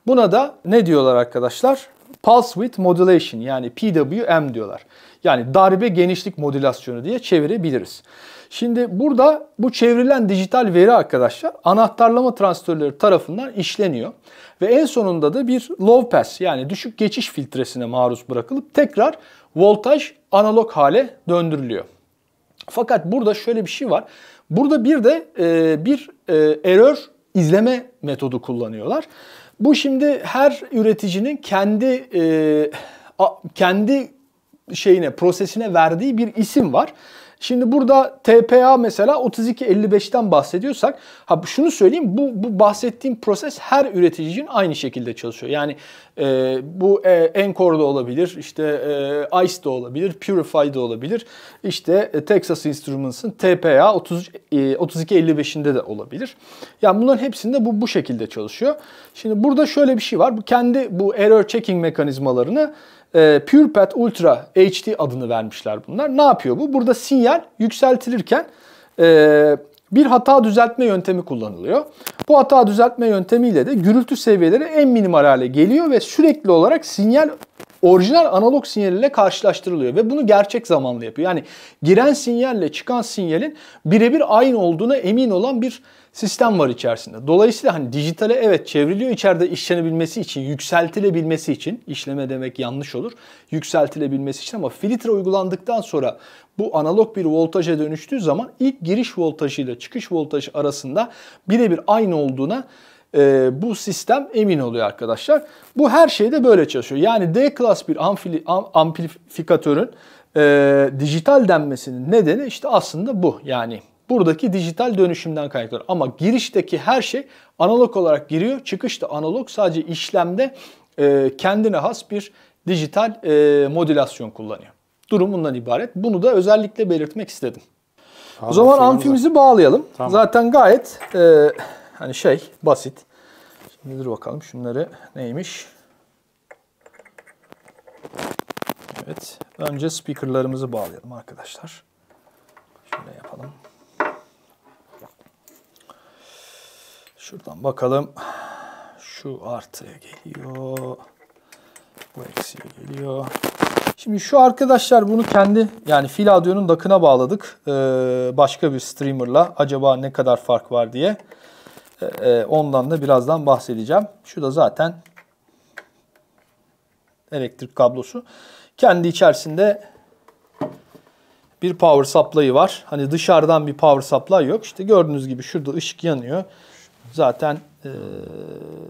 [SPEAKER 2] Buna da ne diyorlar arkadaşlar? Pulse Width Modulation yani PWM diyorlar. Yani darbe genişlik modülasyonu diye çevirebiliriz. Şimdi burada bu çevrilen dijital veri arkadaşlar anahtarlama transistörleri tarafından işleniyor. Ve en sonunda da bir low pass yani düşük geçiş filtresine maruz bırakılıp tekrar voltaj analog hale döndürülüyor. Fakat burada şöyle bir şey var. Burada bir de error izleme metodu kullanıyorlar. Bu şimdi her üreticinin kendi prosesine verdiği bir isim var. Şimdi burada TPA mesela 3255'ten bahsediyorsak, şunu söyleyeyim, bu bahsettiğim proses her üreticinin aynı şekilde çalışıyor. Yani bu Encore'da olabilir, işte ICE de olabilir, Purify de olabilir, işte Texas Instruments'ın TPA 3255'inde de olabilir. Yani bunların hepsinde bu şekilde çalışıyor. Şimdi burada şöyle bir şey var. Bu error checking mekanizmalarını PurePath Ultra HD adını vermişler bunlar. Ne yapıyor bu? Burada sinyal yükseltilirken bir hata düzeltme yöntemi kullanılıyor. Bu hata düzeltme yöntemiyle de gürültü seviyeleri en minimal hale geliyor ve sürekli olarak sinyal orijinal analog sinyaliyle karşılaştırılıyor ve bunu gerçek zamanlı yapıyor. Yani giren sinyalle çıkan sinyalin birebir aynı olduğuna emin olan bir sistem var içerisinde. Dolayısıyla hani dijitale evet çevriliyor içeride işlenebilmesi için, yükseltilebilmesi için, işleme demek yanlış olur, yükseltilebilmesi için, ama filtre uygulandıktan sonra bu analog bir voltaja dönüştüğü zaman ilk giriş voltajıyla çıkış voltajı arasında birebir aynı olduğuna bu sistem emin oluyor arkadaşlar. Bu her şeyde böyle çalışıyor. Yani D-Class bir amplifikatörün dijital denmesinin nedeni işte aslında bu. Yani buradaki dijital dönüşümden kaynaklanıyor. Ama girişteki her şey analog olarak giriyor. Çıkış da analog. Sadece işlemde kendine has bir dijital modülasyon kullanıyor. Durum bundan ibaret. Bunu da özellikle belirtmek istedim. O zaman amfimizi bağlayalım. Tamam. Zaten gayet basit. Şimdi dur bakalım şunları neymiş. Evet. Önce speakerlarımızı bağlayalım arkadaşlar. Şöyle yapalım. Şuradan bakalım. Şu artıya geliyor. Bu eksiye geliyor. Şimdi şu arkadaşlar bunu kendi yani Fil Audio'nun DAC'ına bağladık. Başka bir streamer'la. Acaba ne kadar fark var diye. Ondan da birazdan bahsedeceğim. Şu da zaten elektrik kablosu. Kendi içerisinde bir power supply'ı var. Hani dışarıdan bir power supply yok. İşte gördüğünüz gibi şurada ışık yanıyor. Zaten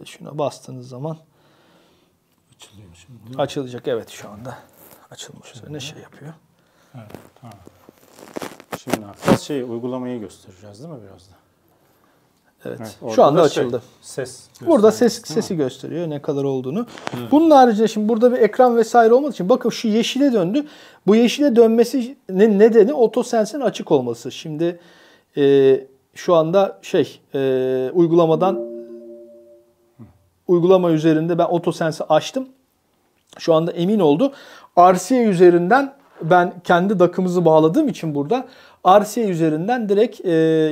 [SPEAKER 2] şuna bastığınız zaman açılıyor şimdi. Açılacak, evet, şu anda açılmış üzerine şey yapıyor.
[SPEAKER 3] Evet, tamam. Şimdi biraz uygulamayı göstereceğiz değil mi biraz da?
[SPEAKER 2] Evet. Şu anda açıldı.
[SPEAKER 3] Ses.
[SPEAKER 2] Burada sesi gösteriyor ne kadar olduğunu. Bunun haricinde şimdi burada bir ekran vesaire olmadığı için bakın şu yeşile döndü. Bu yeşile dönmesinin nedeni Autosense'in açık olması. Şimdi şu anda uygulama üzerinde ben Autosense'i açtım. Şu anda emin oldu. RCA üzerinden ben kendi DAC'ımızı bağladığım için burada RCA üzerinden direkt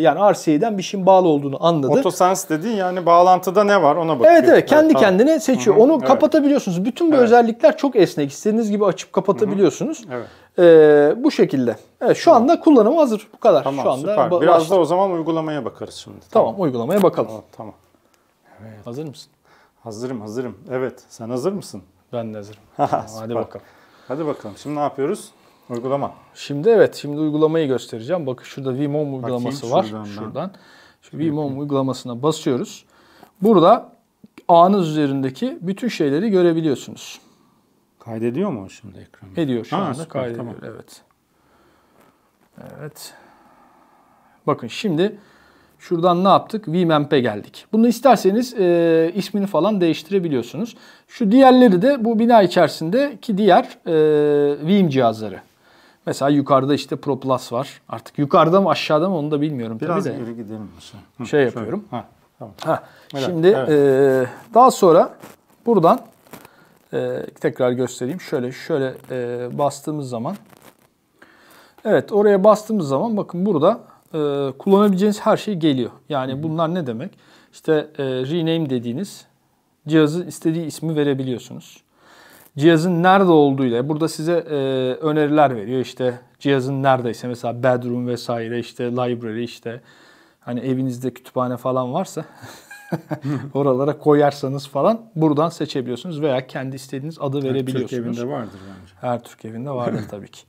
[SPEAKER 2] yani RCA'den bir şeyin bağlı olduğunu anladı.
[SPEAKER 3] Autosense dediğin yani bağlantıda ne var ona bakıyor.
[SPEAKER 2] Evet kendi kendine seçiyor. Hı-hı. Onu kapatabiliyorsunuz. Bütün bu özellikler çok esnek. İstediğiniz gibi açıp kapatabiliyorsunuz. Evet. Bu şekilde. Evet, şu anda kullanımı hazır. Bu kadar.
[SPEAKER 3] Tamam,
[SPEAKER 2] şu anda
[SPEAKER 3] süper. Biraz da o zaman uygulamaya bakarız şimdi.
[SPEAKER 2] Tamam. Uygulamaya bakalım.
[SPEAKER 3] Tamam.
[SPEAKER 2] Evet. Hazır mısın?
[SPEAKER 3] Hazırım. Evet. Sen hazır mısın?
[SPEAKER 2] Ben de hazırım. Hadi bakalım.
[SPEAKER 3] Hadi bakalım. Şimdi ne yapıyoruz? Uygulama.
[SPEAKER 2] Şimdi uygulamayı göstereceğim. Bakın şurada vMom uygulaması var. Şuradan. Şu vMom uygulamasına basıyoruz. Burada ağınız üzerindeki bütün şeyleri görebiliyorsunuz.
[SPEAKER 3] Kaydediyor mu şimdi ekranı?
[SPEAKER 2] Ediyor şu anda kaydediyor. Tamam. Evet. Bakın şimdi şuradan ne yaptık? Vmamp'e geldik. Bunu isterseniz ismini falan değiştirebiliyorsunuz. Şu diğerleri de bu bina içerisindeki diğer Vim cihazları. Mesela yukarıda işte Pro Plus var. Artık yukarıda mı aşağıda mı onu da bilmiyorum.
[SPEAKER 3] Biraz
[SPEAKER 2] tabii de.
[SPEAKER 3] yürü gidelim.
[SPEAKER 2] Yapıyorum.
[SPEAKER 3] Tamam.
[SPEAKER 2] Şimdi daha sonra buradan tekrar göstereyim. Şöyle bastığımız zaman. Evet, oraya bastığımız zaman bakın burada kullanabileceğiniz her şey geliyor. Yani bunlar ne demek? İşte rename dediğiniz cihazın istediği ismi verebiliyorsunuz. cihazın nerede olduğuyla burada size öneriler veriyor. İşte cihazın neredeyse mesela bedroom vesaire, işte library, işte hani evinizde kütüphane falan varsa oralara koyarsanız falan buradan seçebiliyorsunuz veya kendi istediğiniz adı verebiliyorsunuz.
[SPEAKER 1] Türk evinde vardır bence.
[SPEAKER 2] Her Türk evinde vardır tabii ki.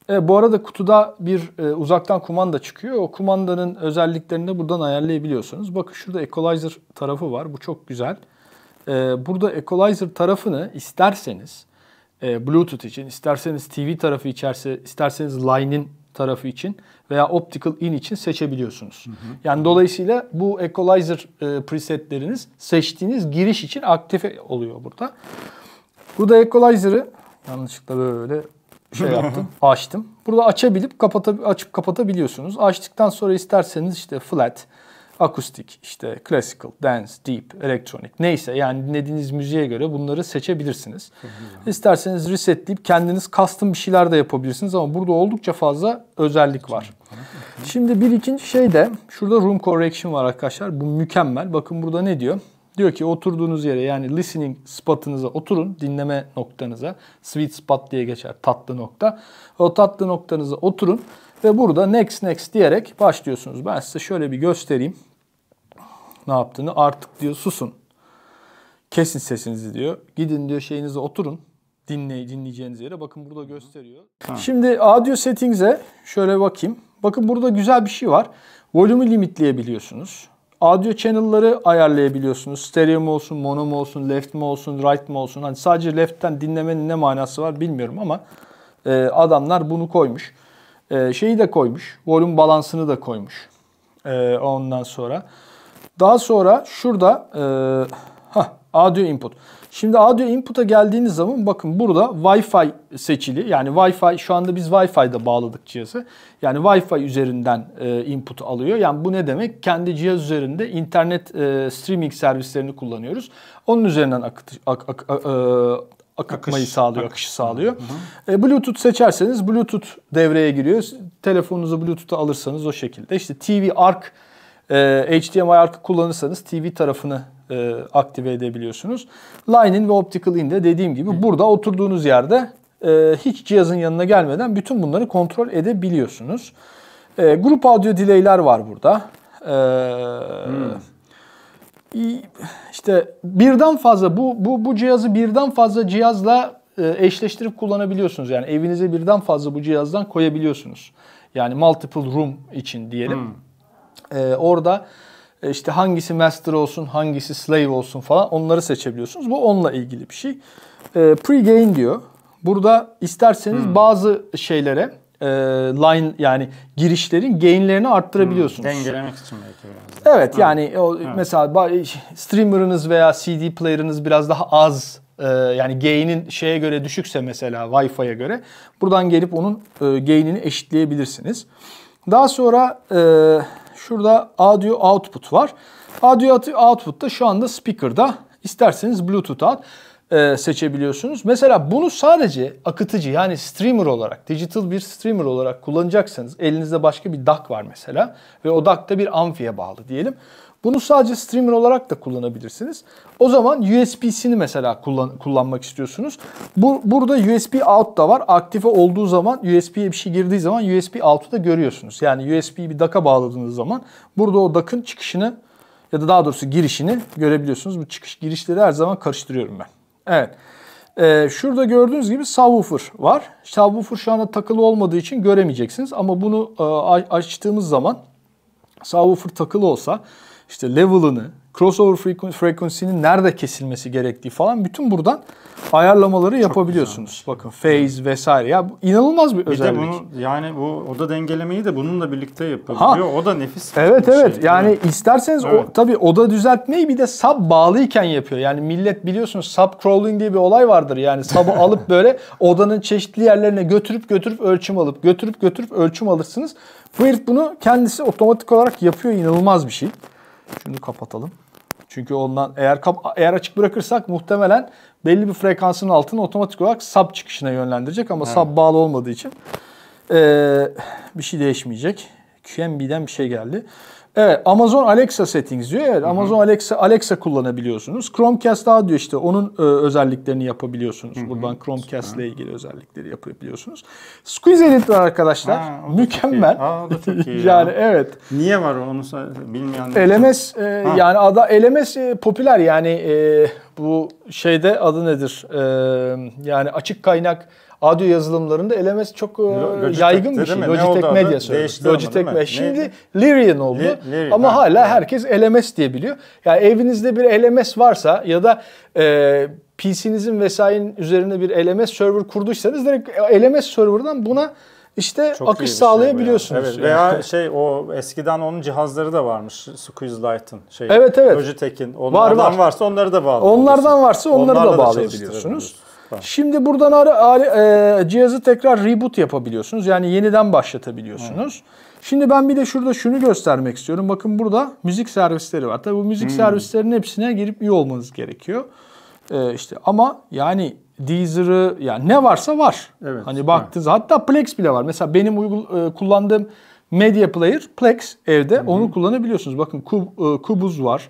[SPEAKER 2] Bu arada kutuda bir uzaktan kumanda çıkıyor. O kumandanın özelliklerini de buradan ayarlayabiliyorsunuz. Bakın şurada equalizer tarafı var. Bu çok güzel. Burada equalizer tarafını isterseniz Bluetooth için, isterseniz TV tarafı içerse, isterseniz line'in tarafı için veya optical in için seçebiliyorsunuz. Yani dolayısıyla bu equalizer presetleriniz seçtiğiniz giriş için aktif oluyor burada. Burada equalizer'ı yanlışlıkla böyle şey yaptım, açtım. Burada açıp kapatabiliyorsunuz. Açtıktan sonra isterseniz işte flat, akustik, işte classical, dance, deep, electronic neyse yani dinlediğiniz müziğe göre bunları seçebilirsiniz. İsterseniz resetleyip kendiniz custom bir şeyler de yapabilirsiniz ama burada oldukça fazla özellik var. Şimdi bir ikinci şey de şurada room correction var arkadaşlar. Bu mükemmel. Bakın burada ne diyor? Diyor ki oturduğunuz yere yani listening spot'ınıza oturun, dinleme noktanıza. Sweet spot diye geçer, tatlı nokta. O tatlı noktanıza oturun ve burada next next diyerek başlıyorsunuz. Ben size şöyle bir göstereyim ne yaptığını. Artık diyor susun. Kesin sesinizi diyor. Gidin diyor şeyinize oturun. Dinleyeceğiniz yere. Bakın burada gösteriyor. Şimdi audio settings'e şöyle bakayım. Bakın burada güzel bir şey var. Volume'u limitleyebiliyorsunuz. Audio channel'ları ayarlayabiliyorsunuz. Stereo mu olsun, mono mu olsun, left mi olsun, right mi olsun. Hani sadece left'ten dinlemenin ne manası var bilmiyorum ama adamlar bunu koymuş. Şeyi de koymuş. Volume balansını da koymuş. Ondan sonra. Daha sonra şurada audio input. Şimdi audio input'a geldiğiniz zaman bakın burada Wi-Fi seçili. Yani Wi-Fi şu anda biz Wi-Fi'de bağladık cihazı. Yani Wi-Fi üzerinden input alıyor. Yani bu ne demek? Kendi cihaz üzerinde internet streaming servislerini kullanıyoruz. Onun üzerinden akışı sağlıyor. Bluetooth seçerseniz Bluetooth devreye giriyor. Telefonunuzu Bluetooth'a alırsanız o şekilde. İşte TV ARC, HDMI ARC kullanırsanız TV tarafını aktive edebiliyorsunuz. Line-in ve optical in de dediğim gibi burada oturduğunuz yerde hiç cihazın yanına gelmeden bütün bunları kontrol edebiliyorsunuz. Grup audio delay'ler var burada. İşte birden fazla bu cihazı birden fazla cihazla eşleştirip kullanabiliyorsunuz. Yani evinize birden fazla bu cihazdan koyabiliyorsunuz. Yani multiple room için diyelim. Orada işte hangisi master olsun, hangisi slave olsun falan onları seçebiliyorsunuz. Bu onunla ilgili bir şey. Pre-gain diyor. Burada isterseniz bazı şeylere line yani girişlerin gainlerini arttırabiliyorsunuz.
[SPEAKER 3] Dengelemek için belki biraz da.
[SPEAKER 2] Evet yani mesela streamer'ınız veya CD player'ınız biraz daha az yani gain'in şeye göre düşükse mesela Wi-Fi'ye göre buradan gelip onun gain'ini eşitleyebilirsiniz. Daha sonra şurada audio output var. Audio output'ta şu anda speaker'da isterseniz Bluetooth out seçebiliyorsunuz. Mesela bunu sadece akıtıcı yani streamer olarak, digital bir streamer olarak kullanacaksanız elinizde başka bir DAC var mesela ve o DAC da bir amfiye bağlı diyelim. Bunu sadece streamer olarak da kullanabilirsiniz. O zaman USB'sini mesela kullanmak istiyorsunuz. Burada USB out da var. Aktive olduğu zaman USB'ye bir şey girdiği zaman USB out'u da görüyorsunuz. Yani USB'yi bir DAC'a bağladığınız zaman burada o DAC'ın çıkışını ya da daha doğrusu girişini görebiliyorsunuz. Bu çıkış girişleri her zaman karıştırıyorum ben. Evet. Şurada gördüğünüz gibi subwoofer var. Subwoofer şu anda takılı olmadığı için göremeyeceksiniz. Ama bunu açtığımız zaman subwoofer takılı olsa işte level'ını, crossover frequency'nin nerede kesilmesi gerektiği falan bütün buradan ayarlamaları yapabiliyorsunuz. Bakın phase vesaire. Ya bu inanılmaz bir özellik.
[SPEAKER 3] Bir de bunu yani bu oda dengelemeyi de bununla birlikte yapabiliyor. O da nefis.
[SPEAKER 2] Evet evet. Şey. Yani isterseniz tabii oda düzeltmeyi bir de sub bağlıyken yapıyor. Yani millet biliyorsunuz sub crawling diye bir olay vardır. Yani sub'ı alıp böyle odanın çeşitli yerlerine götürüp ölçüm alıp götürüp ölçüm alırsınız. Bu herif bunu kendisi otomatik olarak yapıyor. İnanılmaz bir şey. Şunu kapatalım. Çünkü ondan eğer açık bırakırsak muhtemelen belli bir frekansın altına otomatik olarak sub çıkışına yönlendirecek ama sub bağlı olmadığı için bir şey değişmeyecek. QMB'den bir şey geldi. Evet, Amazon Alexa settings diyor. Evet, Amazon Alexa kullanabiliyorsunuz. Chromecast Audio işte onun özelliklerini yapabiliyorsunuz. Buradan Chromecast ile ilgili özellikleri yapabiliyorsunuz. Squeeze Edit var arkadaşlar. Mükemmel.
[SPEAKER 3] O da çok iyi
[SPEAKER 2] yani evet.
[SPEAKER 3] Niye var onu bilmeyen?
[SPEAKER 2] LMS yani LMS popüler yani bu şeyde adı nedir? Yani açık kaynak audio yazılımlarında LMS çok yaygın bir şey. Logitech Media Logitech şimdi Lyrian oldu. Ama hala herkes LMS diye biliyor. Yani evinizde bir LMS varsa ya da PC'nizin vesairenin üzerine bir LMS server kurduysanız direkt LMS server'dan buna İşte çok akış sağlayabiliyorsunuz.
[SPEAKER 3] Evet. Veya o eskiden onun cihazları da varmış. Squeeze Lite'ın.
[SPEAKER 2] Evet.
[SPEAKER 3] Logitech'in. Onlardan varsa onları da bağlayabiliyorsunuz.
[SPEAKER 2] Onlardan varsa onları da bağlayabiliyorsunuz. Şimdi buradan cihazı tekrar reboot yapabiliyorsunuz. Yani yeniden başlatabiliyorsunuz. Şimdi ben bir de şurada şunu göstermek istiyorum. Bakın burada müzik servisleri var. Tabii bu müzik servislerinin hepsine girip üye olmanız gerekiyor. İşte ama yani Deezer'ı yani ne varsa var. Evet, hani baktınız hatta Plex bile var. Mesela benim kullandığım Media Player Plex evde onu kullanabiliyorsunuz. Bakın Kubuz var.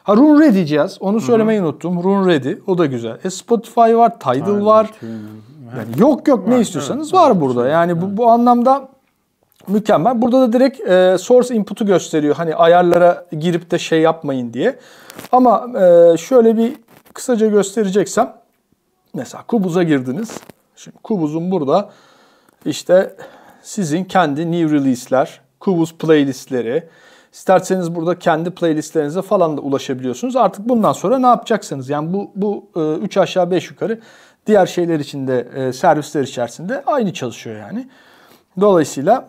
[SPEAKER 2] Roon Ready cihaz. Onu söylemeyi unuttum. Roon Ready. O da güzel. Spotify var. Tidal var. Yani yok ne istiyorsanız var burada. Yani bu anlamda mükemmel. Burada da direkt source input'u gösteriyor. Hani ayarlara girip de şey yapmayın diye. Ama şöyle bir kısaca göstereceksem mesela Kubuz'a girdiniz. Şimdi Kubuz'un burada işte sizin kendi new release'ler, Kubuz playlistleri. İsterseniz burada kendi playlistlerinize falan da ulaşabiliyorsunuz. Artık bundan sonra ne yapacaksınız? Yani bu 3 aşağı 5 yukarı diğer şeyler içinde, servisler içerisinde aynı çalışıyor yani. Dolayısıyla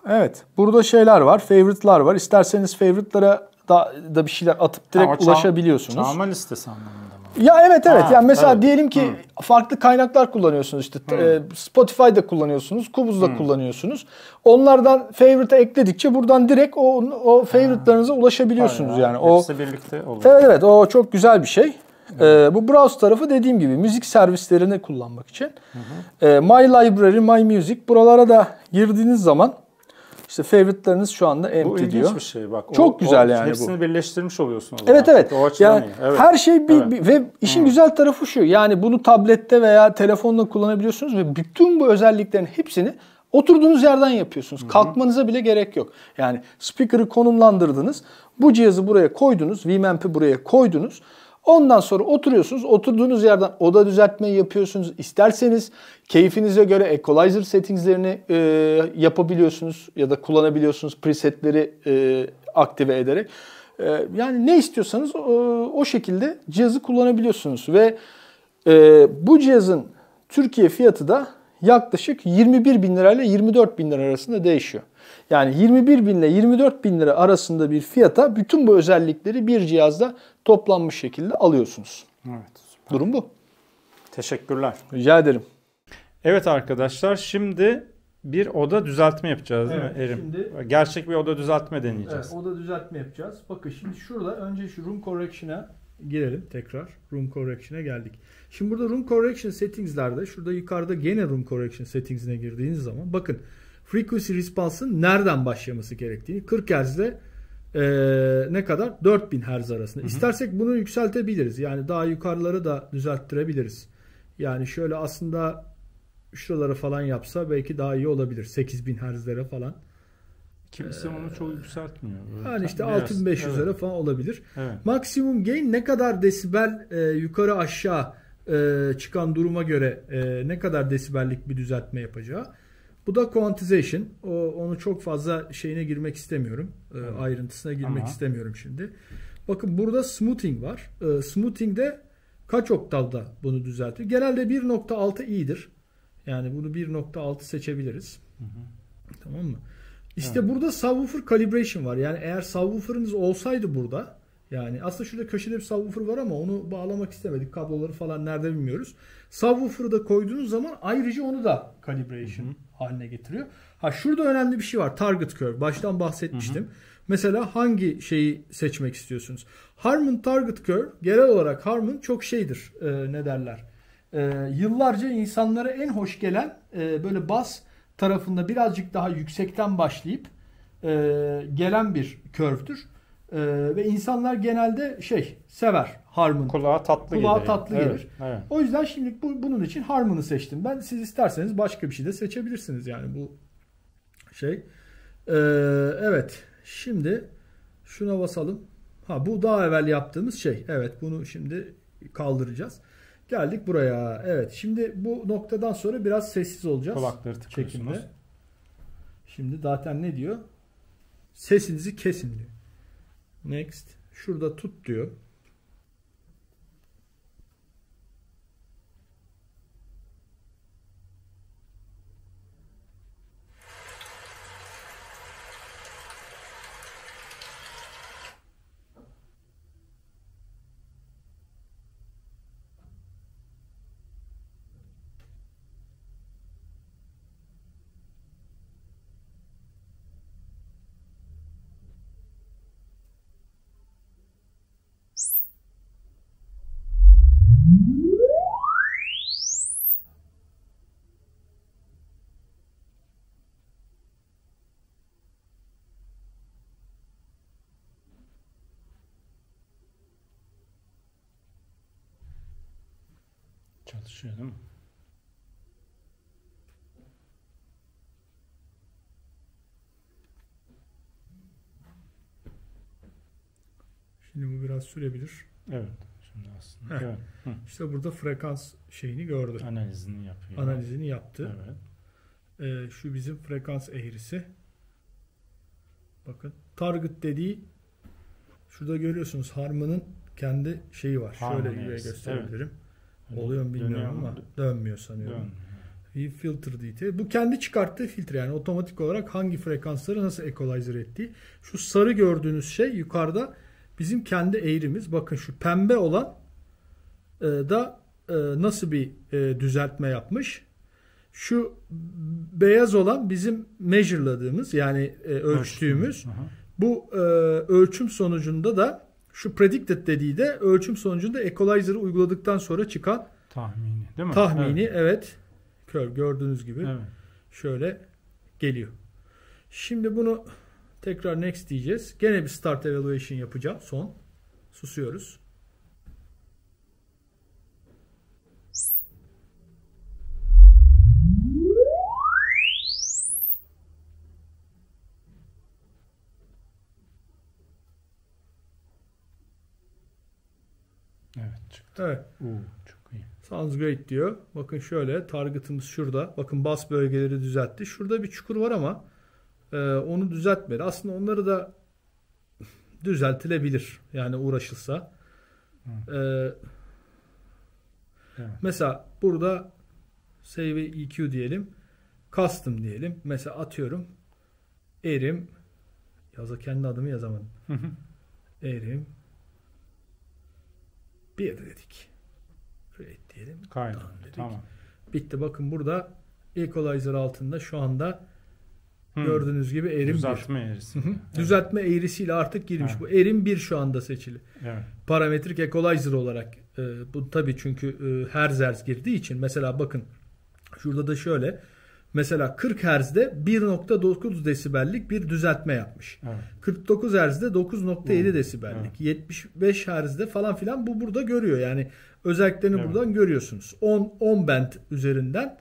[SPEAKER 2] evet burada şeyler var, favorite'lar var. İsterseniz favorite'lara da bir şeyler atıp direkt ulaşabiliyorsunuz.
[SPEAKER 3] Çalma listesi anlamında mı?
[SPEAKER 2] Ya evet. Yani mesela diyelim ki farklı kaynaklar kullanıyorsunuz işte Spotify'da kullanıyorsunuz, Kubuz'da kullanıyorsunuz. Onlardan favorite'e ekledikçe buradan direkt o favorite'larınıza ulaşabiliyorsunuz yani.
[SPEAKER 3] Hepsi birlikte oluyor.
[SPEAKER 2] Evet o çok güzel bir şey. Bu browse tarafı dediğim gibi müzik servislerini kullanmak için. My Library, My Music buralara da girdiğiniz zaman İşte favorite'larınız şu anda empty
[SPEAKER 3] diyor. Bu
[SPEAKER 2] diyor.
[SPEAKER 3] ilginç bir şey bak.
[SPEAKER 2] Çok güzel yani
[SPEAKER 3] hepsini
[SPEAKER 2] bu.
[SPEAKER 3] Hepsini birleştirmiş oluyorsunuz.
[SPEAKER 2] Evet. Yani
[SPEAKER 3] evet.
[SPEAKER 2] her şey ve işin güzel tarafı şu. Yani bunu tablette veya telefonla kullanabiliyorsunuz ve bütün bu özelliklerin hepsini oturduğunuz yerden yapıyorsunuz. Kalkmanıza bile gerek yok. Yani speaker'ı konumlandırdınız. Bu cihazı buraya koydunuz. Winamp'i buraya koydunuz. Ondan sonra oturuyorsunuz. Oturduğunuz yerden oda düzeltmeyi yapıyorsunuz. İsterseniz keyfinize göre equalizer settingslerini yapabiliyorsunuz ya da kullanabiliyorsunuz presetleri aktive ederek. Yani ne istiyorsanız o şekilde cihazı kullanabiliyorsunuz. Ve bu cihazın Türkiye fiyatı da yaklaşık 21 bin lira ile 24 bin lira arasında değişiyor. Yani 21 bin ile 24 bin lira arasında bir fiyata bütün bu özellikleri bir cihazda toplanmış şekilde alıyorsunuz.
[SPEAKER 3] Evet, süper.
[SPEAKER 2] Durum bu.
[SPEAKER 3] Teşekkürler.
[SPEAKER 2] Rica ederim.
[SPEAKER 3] Evet arkadaşlar şimdi bir oda düzeltme yapacağız değil mi Erim? Gerçek bir oda düzeltme deneyeceğiz.
[SPEAKER 2] Evet, oda düzeltme yapacağız. Bakın şimdi şurada önce şu Room Correction'a girelim tekrar. Room Correction'a geldik. Şimdi burada Room Correction Settings'lerde şurada yukarıda gene Room Correction Settings'ine girdiğiniz zaman bakın Frequency Response'ın nereden başlaması gerektiğini 40 Hz'de ne kadar? 4000 Hz arasında. İstersek bunu yükseltebiliriz. Yani daha yukarıları da düzelttirebiliriz. Yani şöyle aslında şuraları falan yapsa belki daha iyi olabilir. 8000 Hz'lere falan.
[SPEAKER 3] Kimse onu çok yükseltmiyor.
[SPEAKER 2] Yani işte 6500'lere falan olabilir.
[SPEAKER 3] Evet.
[SPEAKER 2] Maksimum gain ne kadar desibel yukarı aşağı çıkan duruma göre ne kadar desibellik bir düzeltme yapacağı. Bu da quantization. Onu çok fazla şeyine girmek istemiyorum. Ayrıntısına girmek istemiyorum şimdi. Bakın burada smoothing var. Smoothing'de kaç oktavda bunu düzeltiyor? Genelde 1.6 iyidir. Yani bunu 1.6 seçebiliriz. Tamam mı? İşte burada subwoofer calibration var. Yani eğer subwoofer'ınız olsaydı burada, yani aslında şurada köşede bir subwoofer var ama onu bağlamak istemedik. Kabloları falan nerede bilmiyoruz. Subwoofer'ı da koyduğunuz zaman ayrıca onu da calibration haline getiriyor. Şurada önemli bir şey var. Target curve. Baştan bahsetmiştim. Mesela hangi şeyi seçmek istiyorsunuz? Harman target curve, genel olarak Harman çok şeydir. Ne derler? Yıllarca insanlara en hoş gelen böyle bas tarafında birazcık daha yüksekten başlayıp
[SPEAKER 4] gelen bir curve'tür. Ve insanlar genelde sever Harman.
[SPEAKER 3] Kulağa tatlı
[SPEAKER 4] gelir.
[SPEAKER 3] Evet, evet.
[SPEAKER 4] O yüzden şimdi bunun için Harman'ı seçtim ben. Siz isterseniz başka bir şey de seçebilirsiniz yani bu şey. Evet. Şimdi şuna basalım. Bu daha evvel yaptığımız şey. Evet, bunu şimdi kaldıracağız. Geldik buraya. Evet. Şimdi bu noktadan sonra biraz sessiz olacağız.
[SPEAKER 3] Kulakları tıkıyorsunuz.
[SPEAKER 4] Çekimde. Şimdi zaten ne diyor? Sesinizi kesin diyor. Next. Şurada tut diyor.
[SPEAKER 3] Çalışıyor değil mi?
[SPEAKER 4] Şimdi bu biraz sürebilir.
[SPEAKER 3] Evet. Şimdi aslında. Evet.
[SPEAKER 4] İşte burada frekans şeyini gördü.
[SPEAKER 3] Analizini yapıyor.
[SPEAKER 4] Analizini yaptı.
[SPEAKER 3] Evet.
[SPEAKER 4] Şu bizim frekans eğrisi. Bakın. Target dediği şurada görüyorsunuz Harman'ın kendi şeyi var.
[SPEAKER 3] Harman
[SPEAKER 4] şöyle
[SPEAKER 3] eğrisi.
[SPEAKER 4] gösterebilirim.
[SPEAKER 3] Evet.
[SPEAKER 4] Oluyor mu bilmiyorum ama dönmüyor sanıyorum. Filter detail. Bu kendi çıkarttığı filtre, yani otomatik olarak hangi frekansları nasıl equalizer ettiği. Şu sarı gördüğünüz şey yukarıda bizim kendi eğrimiz. Bakın şu pembe olan da nasıl bir düzeltme yapmış. Şu beyaz olan bizim measure'ladığımız, yani ölçtüğümüz. Bu ölçüm sonucunda da şu predicted dediği de ölçüm sonucunda equalizer'ı uyguladıktan sonra çıkan
[SPEAKER 3] tahmini değil mi?
[SPEAKER 4] Tahmini, evet. Gördüğünüz gibi
[SPEAKER 3] evet.
[SPEAKER 4] Şöyle geliyor. Şimdi bunu tekrar next diyeceğiz. Gene bir start evaluation yapacağım. Son. Susuyoruz.
[SPEAKER 3] Evet çıktı.
[SPEAKER 4] Evet.
[SPEAKER 3] Çok iyi.
[SPEAKER 4] Sounds great diyor. Bakın şöyle target'ımız şurada. Bakın bas bölgeleri düzeltti. Şurada bir çukur var ama onu düzeltmedi. Aslında onları da düzeltilebilir. Yani uğraşılsa.
[SPEAKER 3] Evet.
[SPEAKER 4] Mesela burada save EQ diyelim. Custom diyelim. Mesela atıyorum. Erim. Kendi adımı yazamadım. Erim. Bir dedik. Create diyelim.
[SPEAKER 3] Kaydı. Tamam.
[SPEAKER 4] Bitti. Bakın burada equalizer altında şu anda gördüğünz gibi erim
[SPEAKER 3] düzeltme eğrisi.
[SPEAKER 4] Evet. Düzeltme eğrisiyle artık girmiş. Evet. Bu erim 1 şu anda seçili.
[SPEAKER 3] Evet.
[SPEAKER 4] Parametrik equalizer olarak. Bu tabii çünkü hertz girdiği için. Mesela bakın şurada da şöyle. Mesela 40 Hz'de 1.9 desibellik bir düzeltme yapmış.
[SPEAKER 3] Evet.
[SPEAKER 4] 49 Hz'de 9.7 desibellik. Evet. 75 Hz'de falan filan bu burada görüyor. Yani özelliklerini buradan görüyorsunuz. 10 band üzerinden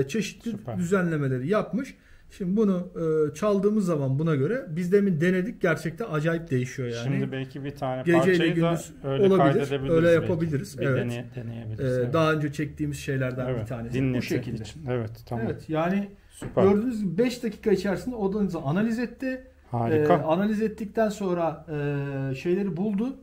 [SPEAKER 4] çeşitli düzenlemeleri yapmış. Şimdi bunu çaldığımız zaman buna göre biz demin denedik, gerçekten acayip değişiyor yani.
[SPEAKER 3] Şimdi belki bir tane
[SPEAKER 4] parçayı da öyle kaydedebiliriz. Öyle yapabiliriz.
[SPEAKER 3] Bir
[SPEAKER 4] evet.
[SPEAKER 3] Deneyebiliriz.
[SPEAKER 4] Daha önce çektiğimiz şeylerden bir tanesi. Bu şekilde.
[SPEAKER 3] Için. Evet, tamam.
[SPEAKER 4] Evet, yani
[SPEAKER 3] süper.
[SPEAKER 4] Gördüğünüz gibi 5 dakika içerisinde odanızı analiz etti.
[SPEAKER 3] Harika.
[SPEAKER 4] Analiz ettikten sonra şeyleri buldu.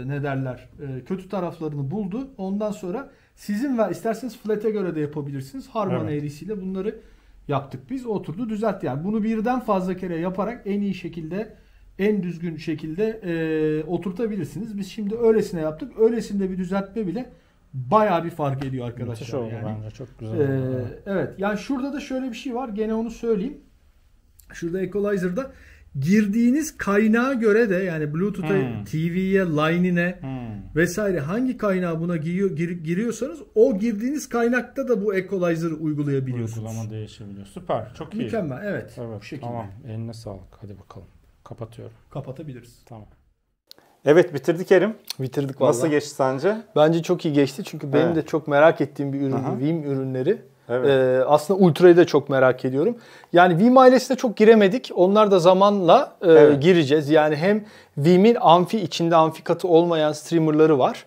[SPEAKER 4] Ne derler? Kötü taraflarını buldu. Ondan sonra sizin ve isterseniz flat'e göre de yapabilirsiniz. Harman eğrisiyle bunları yaptık biz. Oturdu, düzeltti. Yani bunu birden fazla kere yaparak en iyi şekilde, en düzgün şekilde oturtabilirsiniz. Biz şimdi öylesine yaptık. Öylesinde bir düzeltme bile bayağı bir fark ediyor arkadaşlar.
[SPEAKER 3] Müthiş oldu
[SPEAKER 4] yani.
[SPEAKER 3] bence. Çok güzel oldu.
[SPEAKER 4] Evet. Yani şurada da şöyle bir şey var. Gene onu söyleyeyim. Şurada equalizer'da girdiğiniz kaynağa göre de yani Bluetooth'a, TV'ye, line'ine vesaire hangi kaynağı buna giriyorsanız o girdiğiniz kaynakta da bu equalizer'ı uygulayabiliyorsunuz.
[SPEAKER 3] Uygulama değişebiliyor. Süper. Çok iyi.
[SPEAKER 4] Mükemmel. Evet.
[SPEAKER 3] Evet.
[SPEAKER 4] Bu şekilde.
[SPEAKER 3] Tamam. Eline sağlık. Hadi bakalım. Kapatıyorum.
[SPEAKER 4] Kapatabiliriz.
[SPEAKER 3] Tamam. Evet, bitirdik Erim.
[SPEAKER 2] Bitirdik vallahi.
[SPEAKER 3] Nasıl geçti sence?
[SPEAKER 2] Bence çok iyi geçti çünkü benim de çok merak ettiğim bir ürün Veeam ürünleri.
[SPEAKER 3] Evet.
[SPEAKER 2] Aslında Ultra'yı da çok merak ediyorum. Yani Veeam ailesine çok giremedik. Onlar da zamanla gireceğiz. Yani hem Veeam'in amfi içinde amfi katı olmayan streamerları var.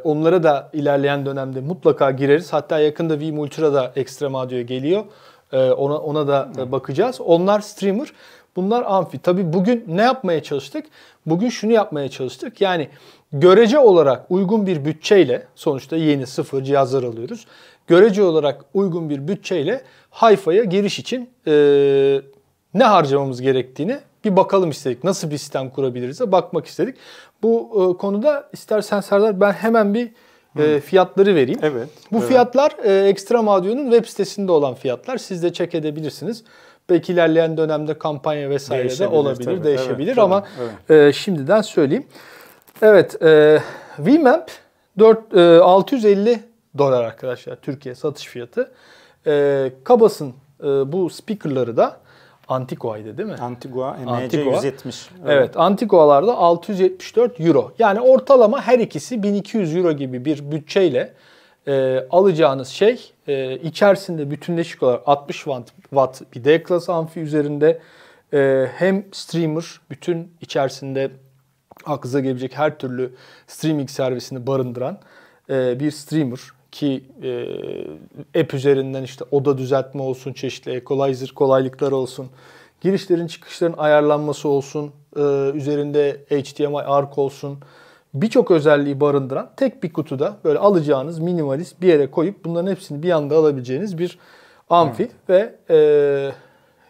[SPEAKER 2] Onlara da ilerleyen dönemde mutlaka gireriz. Hatta yakında Veeam Ultra'da Extreme Audio'ya geliyor. Ona da bakacağız. Onlar streamer, bunlar amfi. Tabii bugün ne yapmaya çalıştık? Bugün şunu yapmaya çalıştık. Yani görece olarak uygun bir bütçeyle, sonuçta yeni sıfır cihazlar alıyoruz. Görece olarak uygun bir bütçeyle Hi-Fi'ye giriş için ne harcamamız gerektiğini bir bakalım istedik. Nasıl bir sistem kurabiliriz bakmak istedik. Bu konuda istersen Serdar ben hemen bir fiyatları vereyim.
[SPEAKER 3] Evet.
[SPEAKER 2] Bu fiyatlar Extreme Audio'nun web sitesinde olan fiyatlar. Siz de check edebilirsiniz. Belki ilerleyen dönemde kampanya vesaire de olabilir,
[SPEAKER 3] tabii.
[SPEAKER 2] değişebilir
[SPEAKER 3] Evet,
[SPEAKER 2] ama
[SPEAKER 3] evet.
[SPEAKER 2] Şimdiden söyleyeyim. Evet, Veeamp 650 dolar arkadaşlar Türkiye satış fiyatı. Kabas'ın bu speakerları da Antiqua'ydı değil mi?
[SPEAKER 3] Antigua
[SPEAKER 2] Antigua.
[SPEAKER 3] MC170.
[SPEAKER 2] Evet, Antigua'larda 674 euro. Yani ortalama her ikisi 1200 euro gibi bir bütçeyle alacağınız şey içerisinde bütünleşik olarak 60 watt bir D-Class amfi üzerinde hem streamer bütün içerisinde aklınıza gelebilecek her türlü streaming servisini barındıran bir streamer ki app üzerinden işte oda düzeltme olsun, çeşitli equalizer kolaylıkları olsun, girişlerin çıkışların ayarlanması olsun, üzerinde HDMI ARC olsun, birçok özelliği barındıran tek bir kutuda böyle alacağınız minimalist bir yere koyup bunların hepsini bir anda alabileceğiniz bir amfi ve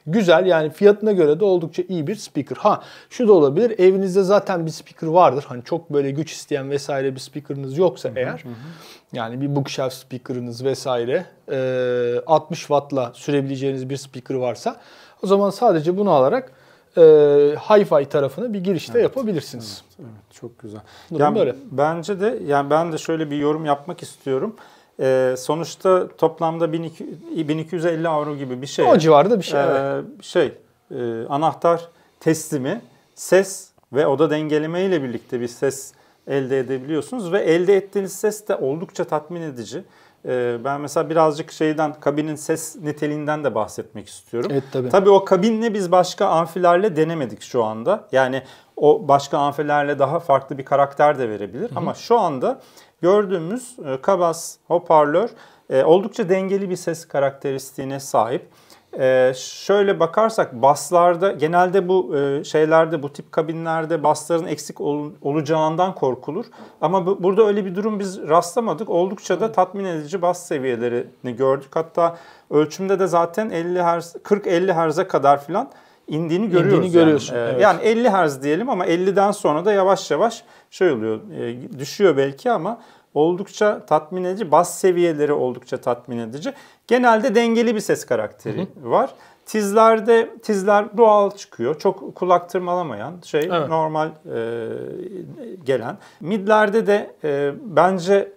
[SPEAKER 2] güzel yani fiyatına göre de oldukça iyi bir speaker. Ha şu da olabilir evinizde zaten bir speaker vardır. Hani çok böyle güç isteyen vesaire bir speaker'ınız yoksa eğer yani bir bookshelf speaker'ınız vesaire 60 wattla sürebileceğiniz bir speaker varsa o zaman sadece bunu alarak Hi-Fi tarafını bir girişte yapabilirsiniz.
[SPEAKER 3] Evet, çok güzel.
[SPEAKER 2] Yani böyle.
[SPEAKER 3] Bence de yani ben de şöyle bir yorum yapmak istiyorum. Sonuçta toplamda 1250 avro gibi bir şey.
[SPEAKER 2] O civarda bir şey.
[SPEAKER 3] Anahtar teslimi, ses ve oda dengeleme ile birlikte bir ses elde edebiliyorsunuz ve elde ettiğiniz ses de oldukça tatmin edici. Ben mesela birazcık kabinin ses niteliğinden de bahsetmek istiyorum.
[SPEAKER 2] Evet,
[SPEAKER 3] tabii o kabinle biz başka amfilerle denemedik şu anda. Yani o başka amfilerle daha farklı bir karakter de verebilir. Ama şu anda gördüğümüz Kabas hoparlör oldukça dengeli bir ses karakteristiğine sahip. Şöyle bakarsak basslarda genelde bu bu tip kabinlerde bassların eksik olacağından korkulur. Ama burada öyle bir durum biz rastlamadık. Oldukça da tatmin edici bas seviyelerini gördük. Hatta ölçümde de zaten 40-50 Hz'e kadar filan indiğini görüyoruz.
[SPEAKER 2] Görüyorsun. Evet.
[SPEAKER 3] Yani 50 Hz diyelim ama 50'den sonra da yavaş yavaş oluyor. Düşüyor belki ama oldukça tatmin edici. Bas seviyeleri oldukça tatmin edici. Genelde dengeli bir ses karakteri var. Tizler doğal çıkıyor. Çok kulak tırmalamayan normal gelen. Midlerde de bence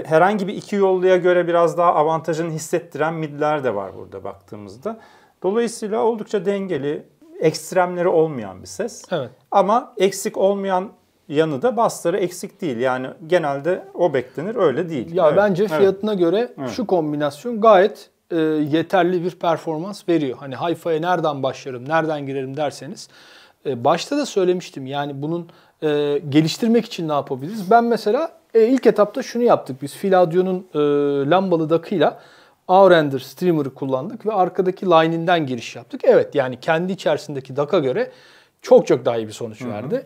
[SPEAKER 3] herhangi bir iki yolluya göre biraz daha avantajını hissettiren midler de var burada baktığımızda. Dolayısıyla oldukça dengeli, ekstremleri olmayan bir ses.
[SPEAKER 2] Evet.
[SPEAKER 3] Ama eksik olmayan yanı da bassları eksik değil. Yani genelde o beklenir, öyle değil.
[SPEAKER 2] Ya bence fiyatına göre şu kombinasyon gayet yeterli bir performans veriyor. Hani Hi-Fi'ye nereden başlarım, nereden girerim derseniz. Başta da söylemiştim yani bunun geliştirmek için ne yapabiliriz? Ben mesela ilk etapta şunu yaptık biz. Phil Audio'nun lambalı DAC'ıyla Aurender Streamer'ı kullandık ve arkadaki line'inden giriş yaptık. Evet yani kendi içerisindeki DAC'a göre çok daha iyi bir sonuç verdi.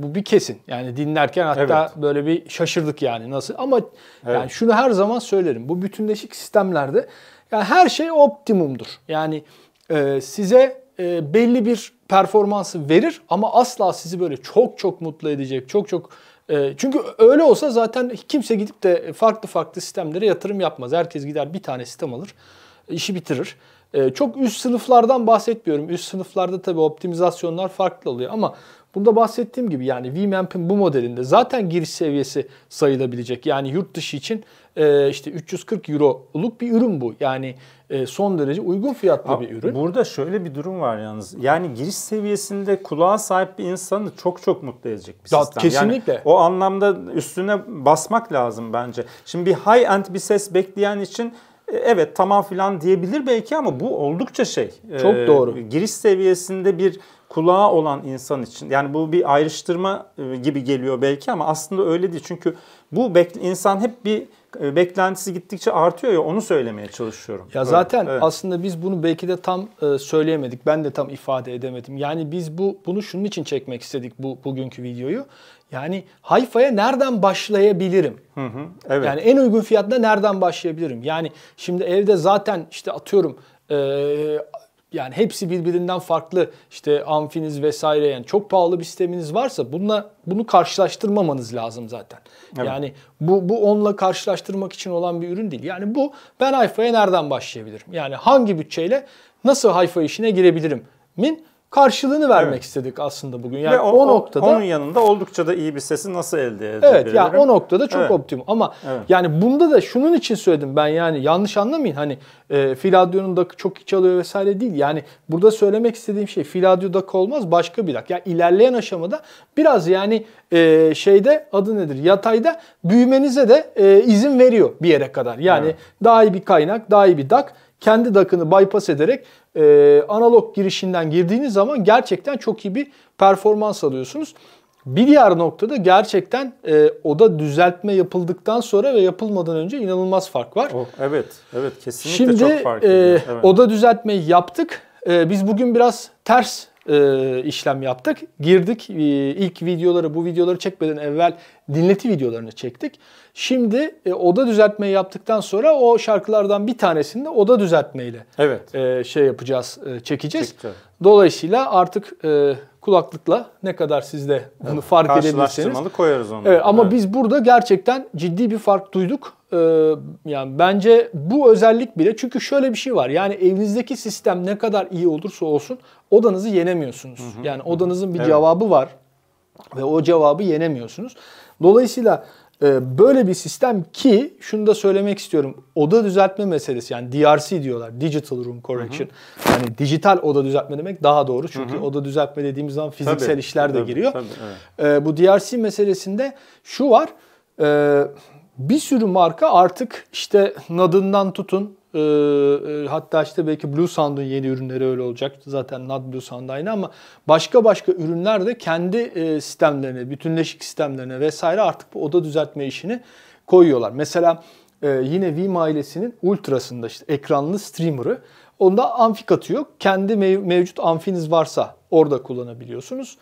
[SPEAKER 2] Bu bir kesin. Yani dinlerken hatta böyle bir şaşırdık yani nasıl. Ama yani şunu her zaman söylerim. Bu bütünleşik sistemlerde yani her şey optimumdur. Yani size belli bir performansı verir ama asla sizi böyle çok mutlu edecek. Çünkü öyle olsa zaten kimse gidip de farklı sistemlere yatırım yapmaz. Herkes gider bir tane sistem alır. işi bitirir. Çok üst sınıflardan bahsetmiyorum. Üst sınıflarda tabii optimizasyonlar farklı oluyor ama bunda bahsettiğim gibi yani Wmamp'in bu modelinde zaten giriş seviyesi sayılabilecek. Yani yurt dışı için işte 340 euroluk bir ürün bu. Yani son derece uygun fiyatlı bir ürün.
[SPEAKER 3] Burada şöyle bir durum var yalnız. Yani giriş seviyesinde kulağa sahip bir insanı çok mutlu edecek bir sistem.
[SPEAKER 2] Kesinlikle.
[SPEAKER 3] Yani o anlamda üstüne basmak lazım bence. Şimdi bir high-end bir ses bekleyen için evet tamam filan diyebilir belki ama bu oldukça
[SPEAKER 2] çok doğru.
[SPEAKER 3] Giriş seviyesinde bir kulağı olan insan için. Yani bu bir ayrıştırma gibi geliyor belki ama aslında öyle değil. Çünkü bu insan hep bir beklentisi gittikçe artıyor ya, onu söylemeye çalışıyorum.
[SPEAKER 2] Ya zaten aslında biz bunu belki de tam söyleyemedik. Ben de tam ifade edemedim. Yani biz bunu şunun için çekmek istedik bugünkü videoyu. Yani Hi-Fi'ye nereden başlayabilirim?
[SPEAKER 3] Evet.
[SPEAKER 2] Yani en uygun fiyatla nereden başlayabilirim? Yani şimdi evde zaten işte atıyorum yani hepsi birbirinden farklı işte amfiniz vesaire, yani çok pahalı bir sisteminiz varsa bunu karşılaştırmamanız lazım zaten. Evet. Yani bu onunla karşılaştırmak için olan bir ürün değil. Yani ben Hi-Fi'ye nereden başlayabilirim? Yani hangi bütçeyle nasıl Hi-Fi işine girebilirim? Karşılığını vermek istedik aslında bugün. Yani
[SPEAKER 3] ve
[SPEAKER 2] o noktada
[SPEAKER 3] onun yanında oldukça da iyi bir sesi nasıl elde edebilirim?
[SPEAKER 2] Evet, yani o noktada çok optimum. Ama yani bunda da şunun için söyledim ben, yani yanlış anlamayın. Hani Fil Audio'nun DAC'ı çok iyi çalıyor vesaire değil. Yani burada söylemek istediğim şey Fil Audio DAC olmaz, başka bir DAC. Yani ilerleyen aşamada biraz yani şeyde adı nedir? Yatayda büyümenize de izin veriyor bir yere kadar. Yani daha iyi bir kaynak, daha iyi bir DAC. Kendi DAC'ını bypass ederek analog girişinden girdiğiniz zaman gerçekten çok iyi bir performans alıyorsunuz. Bir diğer noktada gerçekten oda düzeltme yapıldıktan sonra ve yapılmadan önce inanılmaz fark var.
[SPEAKER 3] Evet kesinlikle
[SPEAKER 2] şimdi,
[SPEAKER 3] çok fark ediyor.
[SPEAKER 2] Oda düzeltmeyi yaptık. Biz bugün biraz ters işlem yaptık. Girdik ilk bu videoları çekmeden evvel dinleti videolarını çektik. Şimdi oda düzeltmeyi yaptıktan sonra o şarkılardan bir tanesini de oda düzeltmeyle yapacağız, çekeceğiz. Dolayısıyla artık kulaklıkla ne kadar siz de bunu fark edebilirseniz.
[SPEAKER 3] Karşılaştırmalı koyarız onu.
[SPEAKER 2] Evet, ama biz burada gerçekten ciddi bir fark duyduk. Yani bence bu özellik bile, çünkü şöyle bir şey var. Yani evinizdeki sistem ne kadar iyi olursa olsun odanızı yenemiyorsunuz. Yani odanızın bir cevabı var ve o cevabı yenemiyorsunuz. Dolayısıyla böyle bir sistem ki şunu da söylemek istiyorum. Oda düzeltme meselesi, yani DRC diyorlar. Digital Room Correction. Yani dijital oda düzeltme demek daha doğru. Çünkü oda düzeltme dediğimiz zaman fiziksel işler de giriyor. Bu DRC meselesinde şu var. Bir sürü marka artık işte NAD'ından tutun. Hatta işte belki Blue Sound'un yeni ürünleri öyle olacak. Zaten NAD Blue Sound aynı ama başka ürünler de kendi sistemlerine, bütünleşik sistemlerine vesaire artık bu oda düzeltme işini koyuyorlar. Mesela yine Veeam ailesinin Ultra'sında işte ekranlı streamer'ı, onda amfi katıyor. Kendi mevcut amfiniz varsa orada kullanabiliyorsunuz.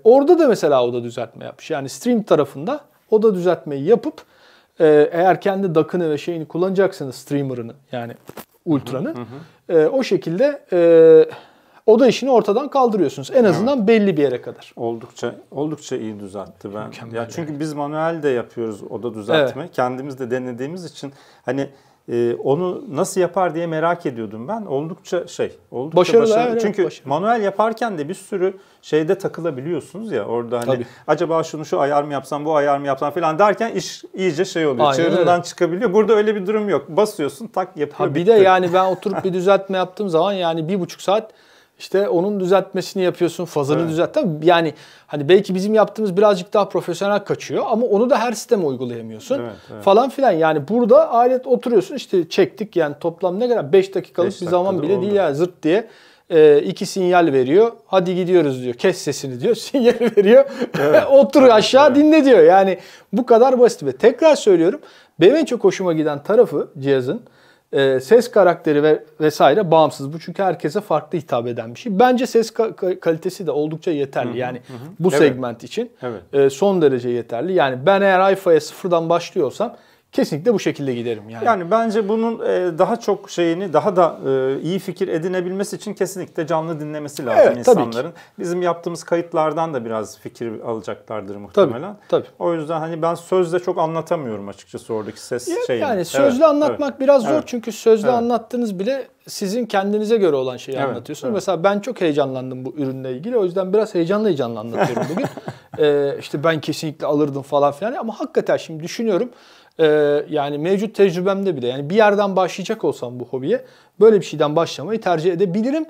[SPEAKER 2] Orada da mesela oda düzeltme yapmış. Yani stream tarafında oda düzeltmeyi yapıp eğer kendi DAC'ını ve şeyini kullanacaksanız, streamer'ını yani Ultra'nı o şekilde oda işini ortadan kaldırıyorsunuz. En azından belli bir yere kadar.
[SPEAKER 3] Oldukça iyi düzeltti ben.
[SPEAKER 2] Mükemmel
[SPEAKER 3] Ya çünkü biz manuel de yapıyoruz oda düzeltme.
[SPEAKER 2] Evet.
[SPEAKER 3] Kendimiz de denediğimiz için hani onu nasıl yapar diye merak ediyordum ben. Oldukça başarılı.
[SPEAKER 2] Evet,
[SPEAKER 3] çünkü
[SPEAKER 2] başarılı.
[SPEAKER 3] manuel yaparken de bir sürü şeyde takılabiliyorsunuz ya orada, hani acaba şu ayar mı yapsam, bu ayar mı yapsam falan derken iş iyice oluyor. Çığırından çıkabiliyor. Burada öyle bir durum yok. Basıyorsun, tak yapıyor.
[SPEAKER 2] Bir de yani ben oturup bir düzeltme yaptığım zaman yani 1,5 saat İşte onun düzeltmesini yapıyorsun, fazını düzelt. Yani hani belki bizim yaptığımız birazcık daha profesyonel kaçıyor ama onu da her sisteme uygulayamıyorsun falan filan. Yani burada alet oturuyorsun, işte çektik yani toplam ne kadar 5 dakikalık bir zaman bile değil yani, zırt diye 2 sinyal veriyor. Hadi gidiyoruz diyor. Kes sesini diyor. Sinyal veriyor. Otur aşağı dinle diyor. Yani bu kadar basit. Ve tekrar söylüyorum, benim en çok hoşuma giden tarafı cihazın ses karakteri ve vesaire bağımsız. Bu çünkü herkese farklı hitap eden bir şey. Bence ses kalitesi de oldukça yeterli. Yani bu segment için son derece yeterli. Yani ben eğer Hi-Fi'ye sıfırdan başlıyorsam kesinlikle bu şekilde giderim yani.
[SPEAKER 3] Yani bence bunun daha çok şeyini daha da iyi fikir edinebilmesi için kesinlikle canlı dinlemesi lazım
[SPEAKER 2] Evet, tabii
[SPEAKER 3] insanların. Bizim yaptığımız kayıtlardan da biraz fikir alacaklardır muhtemelen.
[SPEAKER 2] Tabii.
[SPEAKER 3] O yüzden hani ben sözle çok anlatamıyorum açıkçası oradaki ses şeyini.
[SPEAKER 2] Yani sözlü anlatmak biraz zor çünkü sözlü
[SPEAKER 3] Evet.
[SPEAKER 2] anlattığınız bile sizin kendinize göre olan şeyi
[SPEAKER 3] Evet,
[SPEAKER 2] anlatıyorsunuz.
[SPEAKER 3] evet.
[SPEAKER 2] Mesela ben çok heyecanlandım bu ürünle ilgili. O yüzden biraz heyecanlı anlatıyorum bugün. İşte ben kesinlikle alırdım falan filan. Ama hakikaten şimdi düşünüyorum. Yani mevcut tecrübemde bile yani bir yerden başlayacak olsam bu hobiye böyle bir şeyden başlamayı tercih edebilirim.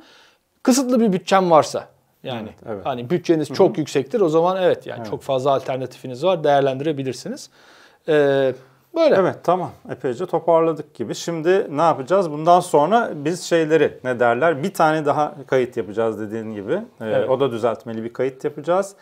[SPEAKER 2] Kısıtlı bir bütçem varsa. Yani
[SPEAKER 3] evet.
[SPEAKER 2] hani bütçeniz çok yüksektir o zaman evet yani çok fazla alternatifiniz var, değerlendirebilirsiniz. Böyle.
[SPEAKER 3] Evet, tamam. Epeyce toparladık gibi. Şimdi ne yapacağız? Bundan sonra biz şeyleri ne derler? Bir tane daha kayıt yapacağız dediğin gibi.
[SPEAKER 2] Evet.
[SPEAKER 3] O da düzeltmeli bir kayıt yapacağız.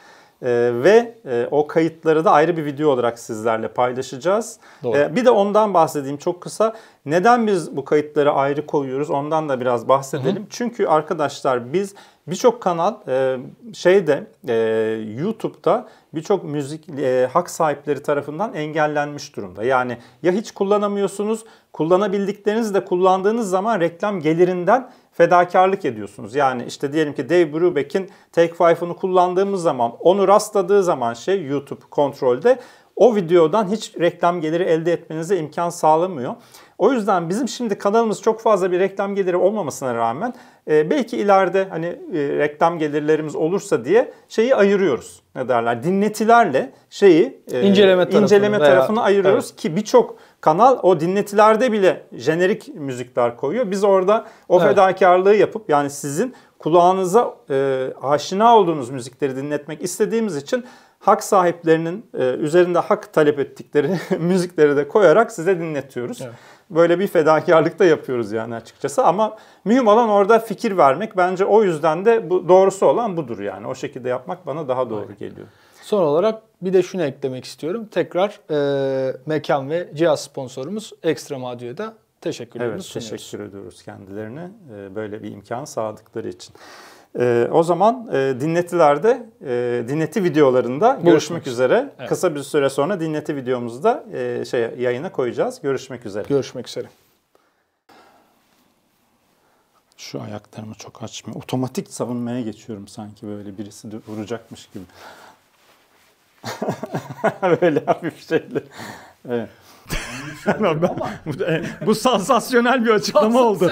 [SPEAKER 3] Ve o kayıtları da ayrı bir video olarak sizlerle paylaşacağız.
[SPEAKER 2] Doğru.
[SPEAKER 3] Bir de ondan bahsedeyim çok kısa. Neden biz bu kayıtları ayrı koyuyoruz? Ondan da biraz bahsedelim. Çünkü arkadaşlar biz birçok kanal YouTube'da birçok müzik hak sahipleri tarafından engellenmiş durumda. Yani ya hiç kullanamıyorsunuz, kullanabildiklerinizi de kullandığınız zaman reklam gelirinden fedakarlık ediyorsunuz. Yani işte diyelim ki Dave Brubeck'in Take 5'ını kullandığımız zaman, onu rastladığı zaman YouTube kontrolde o videodan hiç reklam geliri elde etmenize imkan sağlamıyor. O yüzden bizim şimdi kanalımız çok fazla bir reklam geliri olmamasına rağmen belki ileride hani reklam gelirlerimiz olursa diye şeyi ayırıyoruz. Ne derler? Dinletilerle inceleme tarafını ayırıyoruz ki birçok kanal o dinletilerde bile jenerik müzikler koyuyor. Biz orada o fedakarlığı yapıp yani sizin kulağınıza aşina olduğunuz müzikleri dinletmek istediğimiz için hak sahiplerinin üzerinde hak talep ettikleri müzikleri de koyarak size dinletiyoruz. Evet. Böyle bir fedakarlık da yapıyoruz yani açıkçası ama mühim olan orada fikir vermek. Bence o yüzden de bu doğrusu olan budur yani. O şekilde yapmak bana daha doğru geliyor.
[SPEAKER 2] Son olarak bir de şunu eklemek istiyorum. Tekrar mekan ve cihaz sponsorumuz Ekstrem Audio'ya da teşekkürlerimizi sunuyoruz.
[SPEAKER 3] Evet, teşekkür ediyoruz kendilerine böyle bir imkan sağladıkları için. O zaman dinletilerde, dinleti videolarında görüşmek üzere. Evet. Kısa bir süre sonra dinleti videomuzda yayına koyacağız. Görüşmek üzere.
[SPEAKER 2] Görüşmek üzere.
[SPEAKER 3] Şu ayaklarımı çok açmıyor. Otomatik savunmaya geçiyorum sanki böyle birisi vuracakmış gibi. Böyle hafif şeyler. Evet. Bu sansasyonel bir açıklama oldu.